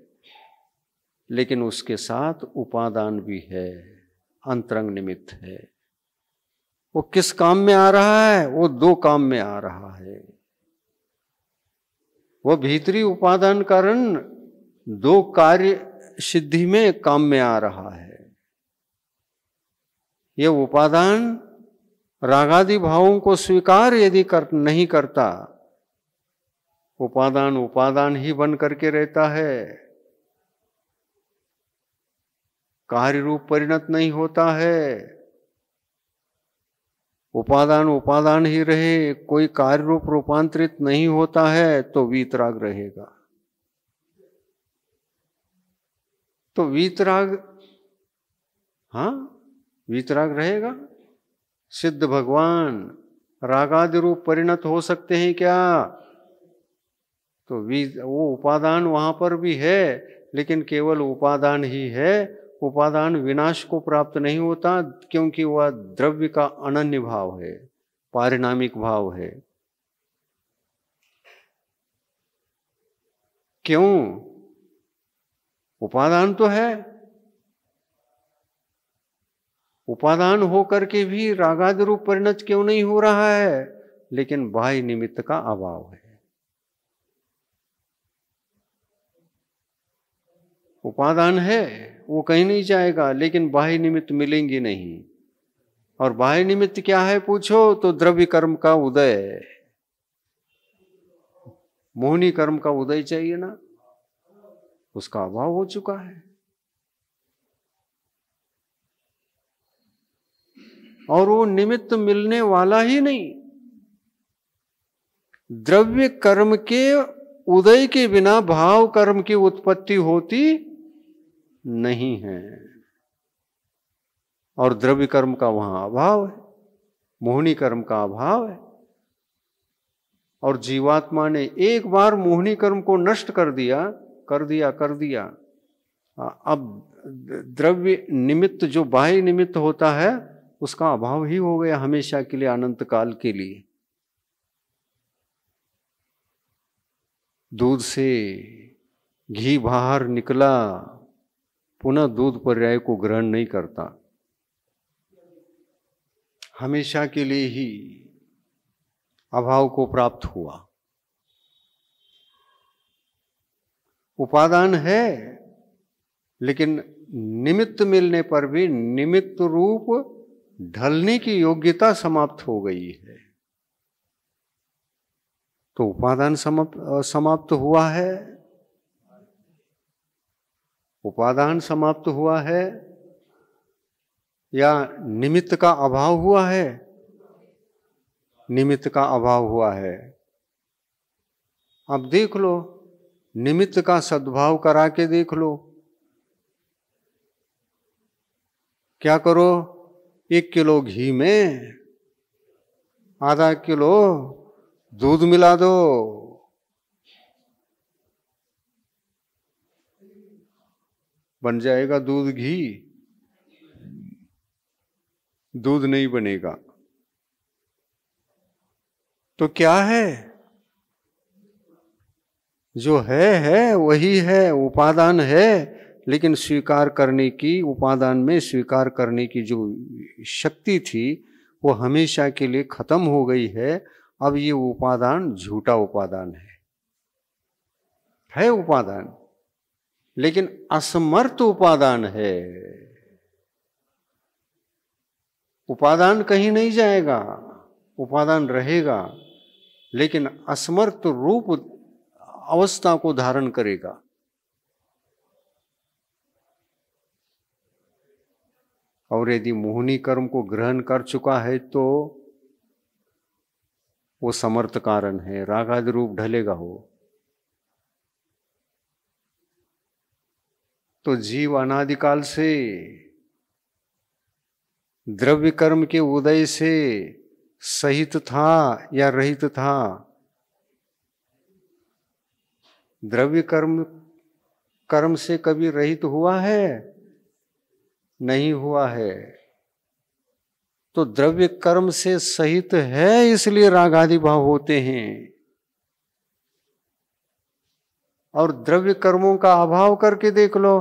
लेकिन उसके साथ उपादान भी है, अंतरंग निमित्त है। वो किस काम में आ रहा है? वो दो काम में आ रहा है। वो भीतरी उपादान कारण दो कार्य सिद्धि में काम में आ रहा है। ये उपादान रागादि भावों को स्वीकार यदि नहीं करता, उपादान उपादान ही बन करके रहता है, कार्य रूप परिणत नहीं होता है। उपादान उपादान ही रहे, कोई कार्य रूप रूपांतरित नहीं होता है, तो वीतराग रहेगा। तो वीतराग, हाँ वीतराग रहेगा। सिद्ध भगवान रागादि रूप परिणत हो सकते हैं क्या? तो वो उपादान वहां पर भी है, लेकिन केवल उपादान ही है। उपादान विनाश को प्राप्त नहीं होता, क्योंकि वह द्रव्य का अनन्य भाव है, पारिणामिक भाव है। क्यों? उपादान तो है, उपादान होकर के भी रागादि रूप परिणत क्यों नहीं हो रहा है? लेकिन बाह्य निमित्त का अभाव है। उपादान है, वो कहीं नहीं जाएगा, लेकिन बाह्य निमित्त मिलेंगे नहीं। और बाह्य निमित्त क्या है पूछो तो द्रव्य कर्म का उदय, मोहनी कर्म का उदय चाहिए ना, उसका अभाव हो चुका है। और वो निमित्त मिलने वाला ही नहीं। द्रव्य कर्म के उदय के बिना भाव कर्म की उत्पत्ति होती नहीं है, और द्रव्य कर्म का वहां अभाव है, मोहनी कर्म का अभाव है। और जीवात्मा ने एक बार मोहनी कर्म को नष्ट कर दिया, कर दिया, कर दिया। अब द्रव्य निमित्त जो बाह्य निमित्त होता है, उसका अभाव ही हो गया हमेशा के लिए, अनंत काल के लिए। दूध से घी बाहर निकला, पुनः दूध पर्याय को ग्रहण नहीं करता, हमेशा के लिए ही अभाव को प्राप्त हुआ। उपादान है, लेकिन निमित्त मिलने पर भी निमित्त रूप ढलने की योग्यता समाप्त हो गई है। तो उपादान समाप्त हुआ है, उपादान समाप्त हुआ है, या निमित्त का अभाव हुआ है? निमित्त का अभाव हुआ है। अब देख लो, निमित्त का सद्भाव करा के देख लो। क्या करो? 1 किलो घी में आधा किलो दूध मिला दो, बन जाएगा दूध घी। दूध नहीं बनेगा। तो क्या है? जो है वही है, उपादान है, लेकिन स्वीकार करने की, उपादान में स्वीकार करने की जो शक्ति थी वो हमेशा के लिए खत्म हो गई है। अब ये उपादान झूठा उपादान है उपादान, लेकिन असमर्थ उपादान है। उपादान कहीं नहीं जाएगा, उपादान रहेगा, लेकिन असमर्थ रूप अवस्था को धारण करेगा। और यदि मोहनी कर्म को ग्रहण कर चुका है तो वो समर्थ कारण है, रागादि रूप ढलेगा हो। तो जीव अनादिकाल से द्रव्य कर्म के उदय से सहित था या रहित था? द्रव्य कर्म से कभी रहित हुआ है? नहीं हुआ है। तो द्रव्य कर्म से सहित है, इसलिए राग आदि भाव होते हैं। और द्रव्य कर्मों का अभाव करके देख लो,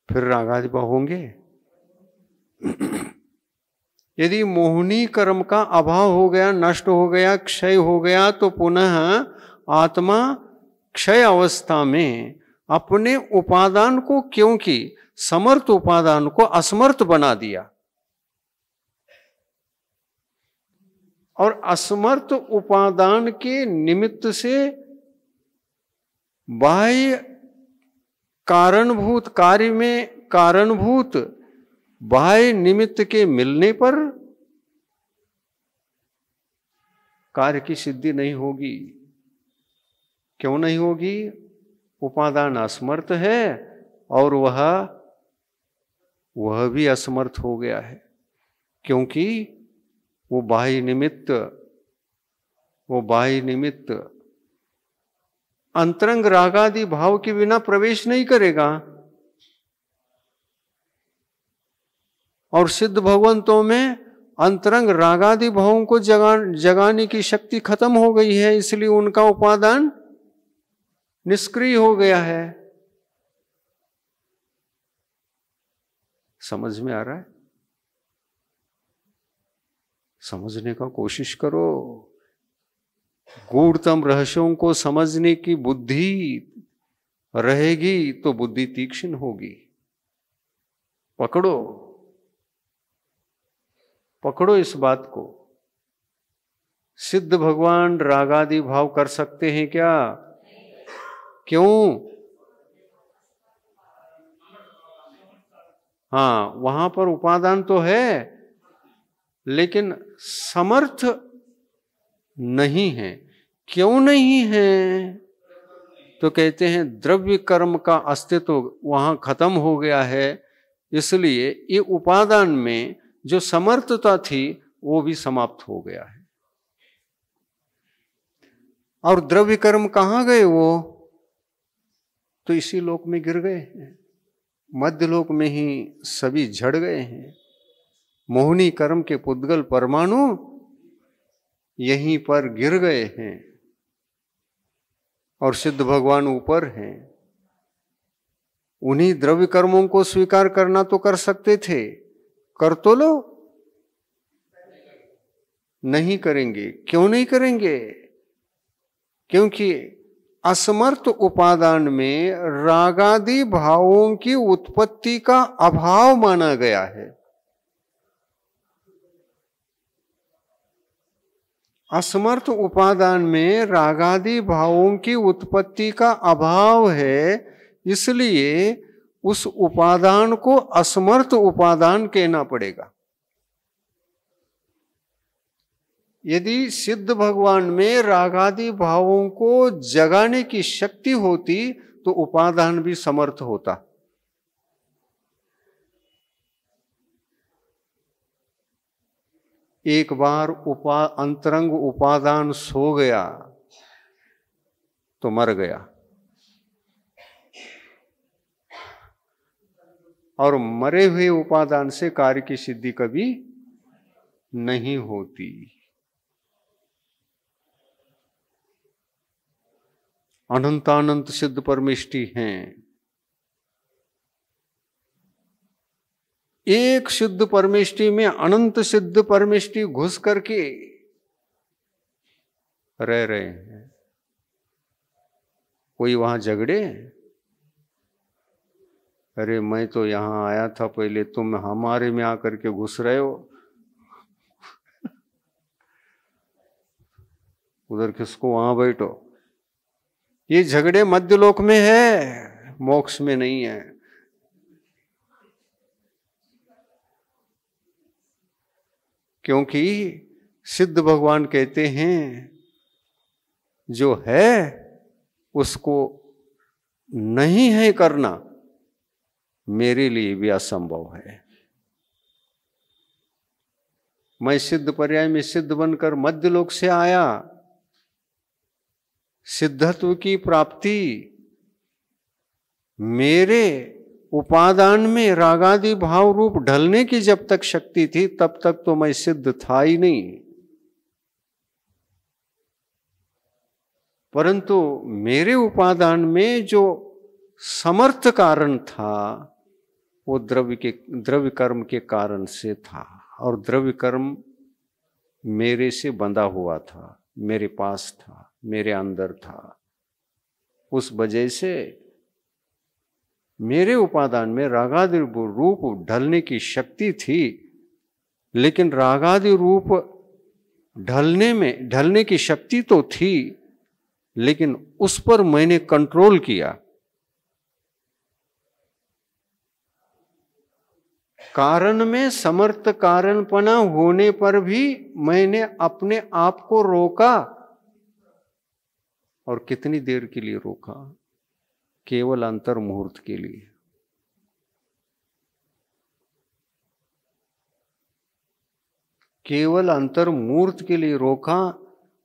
फिर राग आदि भाव होंगे? यदि मोहिनी कर्म का अभाव हो गया, नष्ट हो गया, क्षय हो गया, तो पुनः आत्मा क्षय अवस्था में अपने उपादान को, क्योंकि समर्थ उपादान को असमर्थ बना दिया, और असमर्थ उपादान के निमित्त से बाह्य कारणभूत कार्य में कारणभूत बाह्य निमित्त के मिलने पर कार्य की सिद्धि नहीं होगी। क्यों नहीं होगी? उपादान असमर्थ है और वह भी असमर्थ हो गया है, क्योंकि वो बाह्य निमित्त अंतरंग रागादि भाव के बिना प्रवेश नहीं करेगा। और सिद्ध भगवंतों में अंतरंग रागादि भावों को जगाने की शक्ति खत्म हो गई है, इसलिए उनका उपादान निष्क्रिय हो गया है। समझ में आ रहा है? समझने का कोशिश करो। गूढ़तम रहस्यों को समझने की बुद्धि रहेगी तो बुद्धि तीक्ष्ण होगी। पकड़ो इस बात को। सिद्ध भगवान रागादि भाव कर सकते हैं क्या? क्यों? हाँ, वहां पर उपादान तो है, लेकिन समर्थ नहीं है। क्यों नहीं है? तो कहते हैं द्रव्य कर्म का अस्तित्व वहां खत्म हो गया है, इसलिए ये उपादान में जो समर्थता थी वो भी समाप्त हो गया है। और द्रव्य कर्म कहां गए? वो तो इसी लोक में गिर गए हैं, मध्य लोक में ही सभी झड़ गए हैं। मोहिनी कर्म के पुद्गल परमाणु यहीं पर गिर गए हैं और सिद्ध भगवान ऊपर हैं। उन्हीं द्रव्य कर्मों को स्वीकार करना तो कर सकते थे, कर तो लो। नहीं करेंगे। क्यों नहीं करेंगे? क्योंकि असमर्थ उपादान में रागादि भावों की उत्पत्ति का अभाव माना गया है। असमर्थ उपादान में रागादि भावों की उत्पत्ति का अभाव है, इसलिए उस उपादान को असमर्थ उपादान कहना पड़ेगा। यदि सिद्ध भगवान में रागादि भावों को जगाने की शक्ति होती तो उपादान भी समर्थ होता। एक बार अंतरंग उपादान सो गया तो मर गया, और मरे हुए उपादान से कार्य की सिद्धि कभी नहीं होती। अनंतानंत सिद्ध परमेष्टि हैं। एक सिद्ध परमेष्टि में अनंत सिद्ध परमेष्टि घुस करके रह रहे हैं। कोई वहां झगड़े? अरे मैं तो यहां आया था पहले, तुम हमारे में आकर के घुस रहे हो। उधर किसको, वहां बैठो। ये झगड़े मध्यलोक में है, मोक्ष में नहीं है। क्योंकि सिद्ध भगवान कहते हैं जो है उसको नहीं है करना, मेरे लिए भी असंभव है। मैं सिद्ध पर्याय में सिद्ध बनकर मध्य लोक से आया, सिद्धत्व की प्राप्ति मेरे उपादान में रागादि भाव रूप ढलने की जब तक शक्ति थी तब तक तो मैं सिद्ध था ही नहीं। परंतु मेरे उपादान में जो समर्थ कारण था वो द्रव्य कर्म के कारण से था, और द्रव्य कर्म मेरे से बंधा हुआ था, मेरे पास था, मेरे अंदर था। उस वजह से मेरे उपादान में रागादि रूप ढलने की शक्ति थी, लेकिन रागादि रूप ढलने की शक्ति तो थी, लेकिन उस पर मैंने कंट्रोल किया। कारण में समर्थ कारणपना होने पर भी मैंने अपने आप को रोका। और कितनी देर के लिए रोका? केवल अंतर मुहूर्त के लिए। केवल अंतर मुहूर्त के लिए रोका,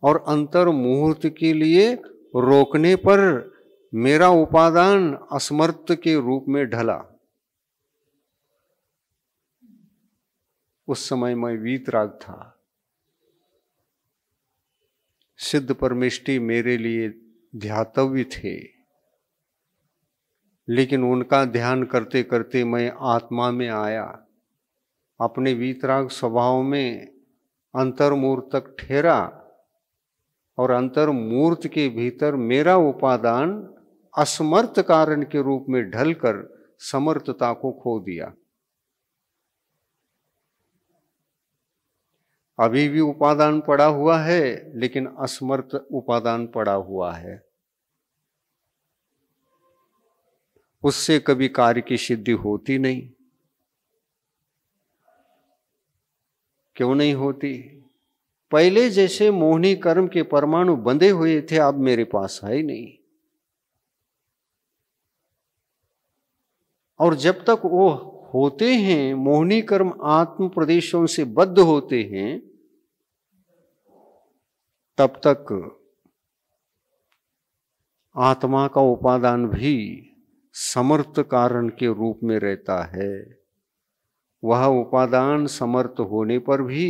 और अंतर मुहूर्त के लिए रोकने पर मेरा उपादान असमर्थ के रूप में ढला। उस समय मैं वीतराग था। सिद्ध परमेष्टि मेरे लिए ध्यातव्य थे, लेकिन उनका ध्यान करते करते मैं आत्मा में आया, अपने वीतराग स्वभाव में अंतर्मूर्त तक ठहरा, और अंतर्मूर्त के भीतर मेरा उपादान असमर्थ कारण के रूप में ढलकर समर्थता को खो दिया। अभी भी उपादान पड़ा हुआ है, लेकिन असमर्थ उपादान पड़ा हुआ है। उससे कभी कार्य की सिद्धि होती नहीं। क्यों नहीं होती? पहले जैसे मोहनी कर्म के परमाणु बंधे हुए थे, अब मेरे पास है ही नहीं। और जब तक वो होते हैं, मोहनी कर्म आत्म प्रदेशों से बद्ध होते हैं, तब तक आत्मा का उपादान भी समर्थ कारण के रूप में रहता है। वह उपादान समर्थ होने पर भी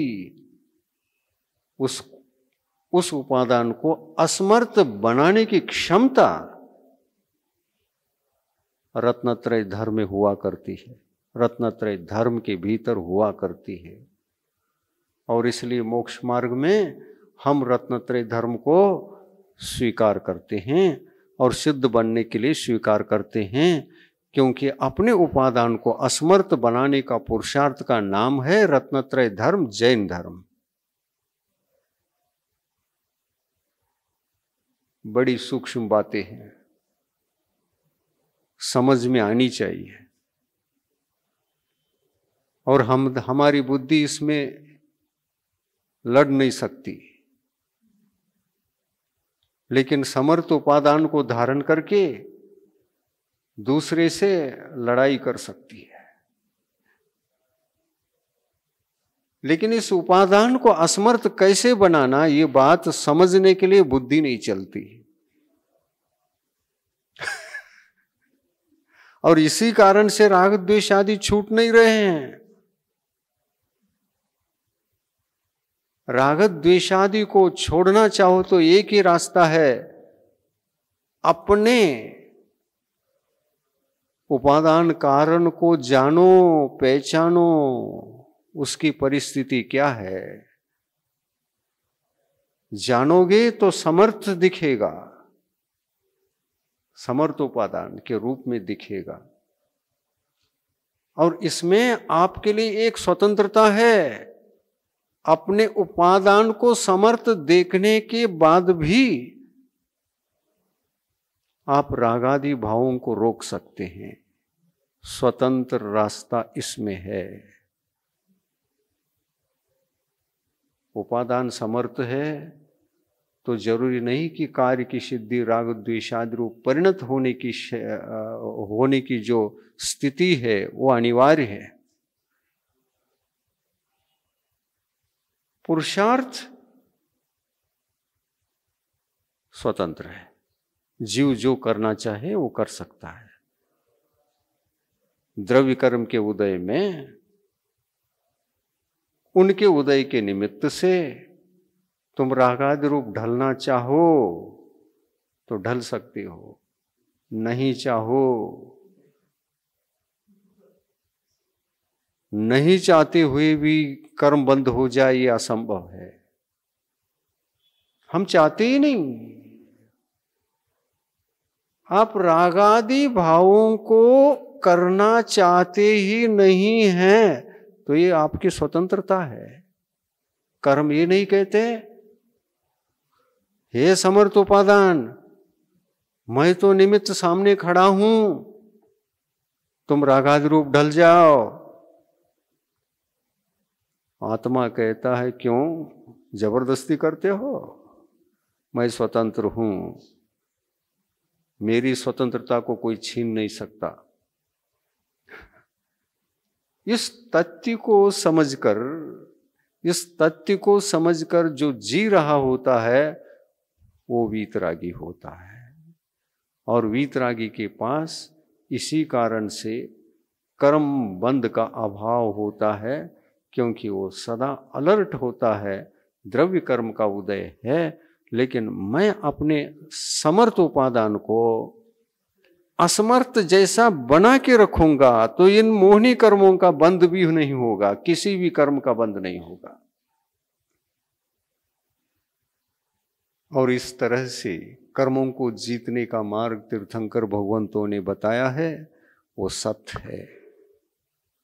उस उपादान को असमर्थ बनाने की क्षमता रत्नत्रय धर्म में हुआ करती है, रत्नत्रय धर्म के भीतर हुआ करती है। और इसलिए मोक्ष मार्ग में हम रत्नत्रय धर्म को स्वीकार करते हैं और सिद्ध बनने के लिए स्वीकार करते हैं, क्योंकि अपने उपादान को असमर्थ बनाने का पुरुषार्थ का नाम है रत्नत्रय धर्म, जैन धर्म। बड़ी सूक्ष्म बातें हैं, समझ में आनी चाहिए, और हमारी बुद्धि इसमें लड़ नहीं सकती, लेकिन समर्थ उपादान को धारण करके दूसरे से लड़ाई कर सकती है। लेकिन इस उपादान को असमर्थ कैसे बनाना, ये बात समझने के लिए बुद्धि नहीं चलती। और इसी कारण से राग द्वेष आदि छूट नहीं रहे हैं। राग द्वेषादि को छोड़ना चाहो तो एक ही रास्ता है, अपने उपादान कारण को जानो, पहचानो, उसकी परिस्थिति क्या है। जानोगे तो समर्थ दिखेगा, समर्थ उपादान के रूप में दिखेगा। और इसमें आपके लिए एक स्वतंत्रता है। अपने उपादान को समर्थ देखने के बाद भी आप रागादि भावों को रोक सकते हैं। स्वतंत्र रास्ता इसमें है। उपादान समर्थ है तो जरूरी नहीं कि कार्य की सिद्धि राग द्वेषादि रूप परिणत होने की जो स्थिति है वो अनिवार्य है। पुरुषार्थ स्वतंत्र है, जीव जो करना चाहे वो कर सकता है। द्रव्य कर्म के उदय में उनके उदय के निमित्त से तुम रागादि रूप ढलना चाहो तो ढल सकते हो, नहीं चाहो, नहीं चाहते हुए भी कर्म बंद हो जाए ये असंभव है। हम चाहते ही नहीं। आप रागादि भावों को करना चाहते ही नहीं हैं तो ये आपकी स्वतंत्रता है। कर्म ये नहीं कहते हे समर्थ उपादान मैं तो निमित्त सामने खड़ा हूं, तुम रागादि रूप ढल जाओ। आत्मा कहता है क्यों जबरदस्ती करते हो, मैं स्वतंत्र हूं, मेरी स्वतंत्रता को कोई छीन नहीं सकता। इस तथ्य को समझकर जो जी रहा होता है वो वीतरागी होता है। और वीतरागी के पास इसी कारण से कर्म बंध का अभाव होता है, क्योंकि वो सदा अलर्ट होता है। द्रव्य कर्म का उदय है, लेकिन मैं अपने समर्थ उपादान को असमर्थ जैसा बना के रखूंगा तो इन मोहनी कर्मों का बंध भी नहीं होगा, किसी भी कर्म का बंध नहीं होगा। और इस तरह से कर्मों को जीतने का मार्ग तीर्थंकर भगवंतों ने बताया है, वो सत्य है,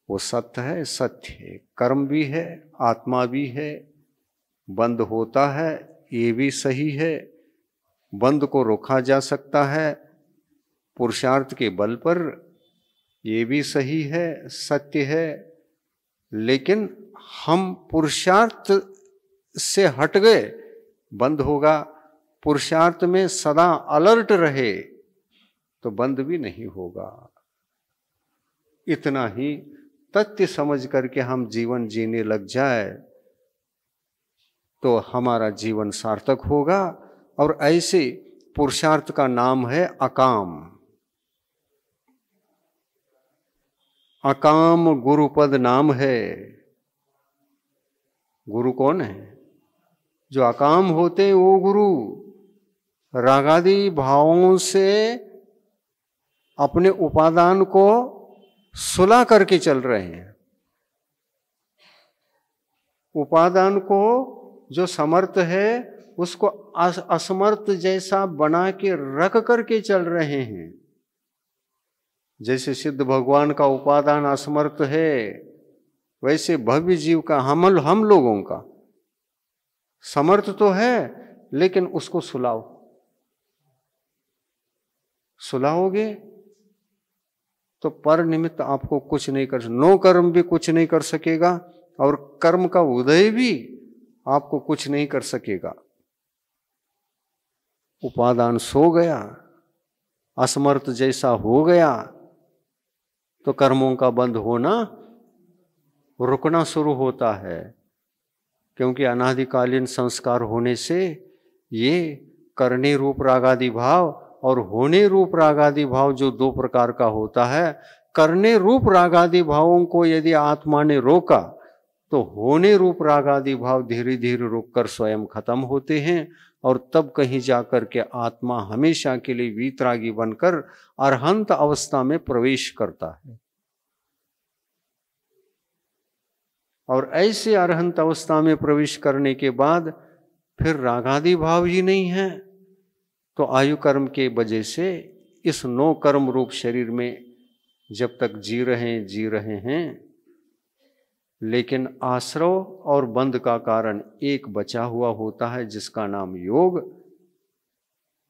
वो सत्य है, सत्य है। कर्म भी है, आत्मा भी है, बंद होता है, ये भी सही है। बंद को रोका जा सकता है पुरुषार्थ के बल पर, ये भी सही है, सत्य है। लेकिन हम पुरुषार्थ से हट गए, बंद होगा। पुरुषार्थ में सदा अलर्ट रहे तो बंद भी नहीं होगा। इतना ही तथ्य समझ करके हम जीवन जीने लग जाए तो हमारा जीवन सार्थक होगा। और ऐसे पुरुषार्थ का नाम है अकाम। अकाम गुरुपद नाम है। गुरु कौन है? जो अकाम होते हैं वो गुरु। रागादि भावों से अपने उपादान को सुला करके चल रहे हैं। उपादान को जो समर्थ है उसको असमर्थ जैसा बना के रख करके चल रहे हैं। जैसे सिद्ध भगवान का उपादान असमर्थ है, वैसे भव्य जीव का हम लोगों का समर्थ तो है, लेकिन उसको सुलाओगे तो पर निमित्त आपको कुछ नहीं कर, नो कर्म भी कुछ नहीं कर सकेगा और कर्म का उदय भी आपको कुछ नहीं कर सकेगा। उपादान सो गया, असमर्थ जैसा हो गया तो कर्मों का बंद होना रुकना शुरू होता है। क्योंकि अनादिकालीन संस्कार होने से ये करने रूप रागादि भाव और होने रूप रागादि भाव जो दो प्रकार का होता है, करने रूप रागादि भावों को यदि आत्मा ने रोका तो होने रूप रागादि भाव धीरे धीरे रुककर स्वयं खत्म होते हैं। और तब कहीं जाकर के आत्मा हमेशा के लिए वीतरागी बनकर अरहंत अवस्था में प्रवेश करता है। और ऐसे अरहंत अवस्था में प्रवेश करने के बाद फिर रागादि भाव ही नहीं है तो आयु कर्म के वजह से इस नो कर्म रूप शरीर में जब तक जी रहे हैं, लेकिन आश्रव और बंध का कारण एक बचा हुआ होता है जिसका नाम योग।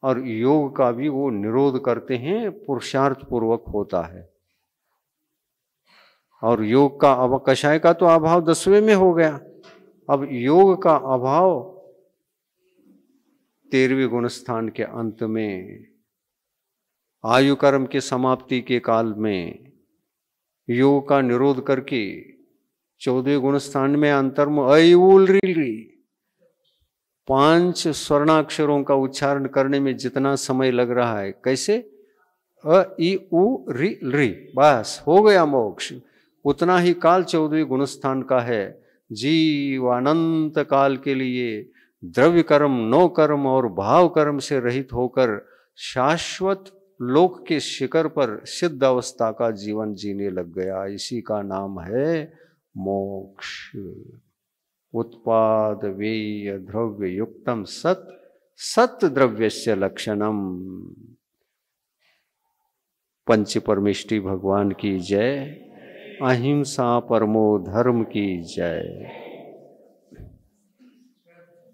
और योग का भी वो निरोध करते हैं, पुरुषार्थ पूर्वक होता है। और योग का कषाय का तो अभाव 10वें में हो गया। अब योग का अभाव 13वें गुणस्थान के अंत में, आयु कर्म के समाप्ति के काल में योग का निरोध करके 14वें गुणस्थान में अंतर्म अयूलरी 5 स्वर्णाक्षरों का उच्चारण करने में जितना समय लग रहा है, कैसे अ ई उ री री, बस हो गया मोक्ष। उतना ही काल 14वें गुणस्थान का है। जीव अनंत काल के लिए द्रव्य कर्म, नो कर्म और भाव कर्म से रहित होकर शाश्वत लोक के शिखर पर सिद्ध अवस्था का जीवन जीने लग गया। इसी का नाम है मोक्ष। उत्पाद वेय द्रव्य युक्तम सत सत द्रव्यस्य लक्षणम। पंच परमेष्टि भगवान की जय। अहिंसा परमो धर्म की जय।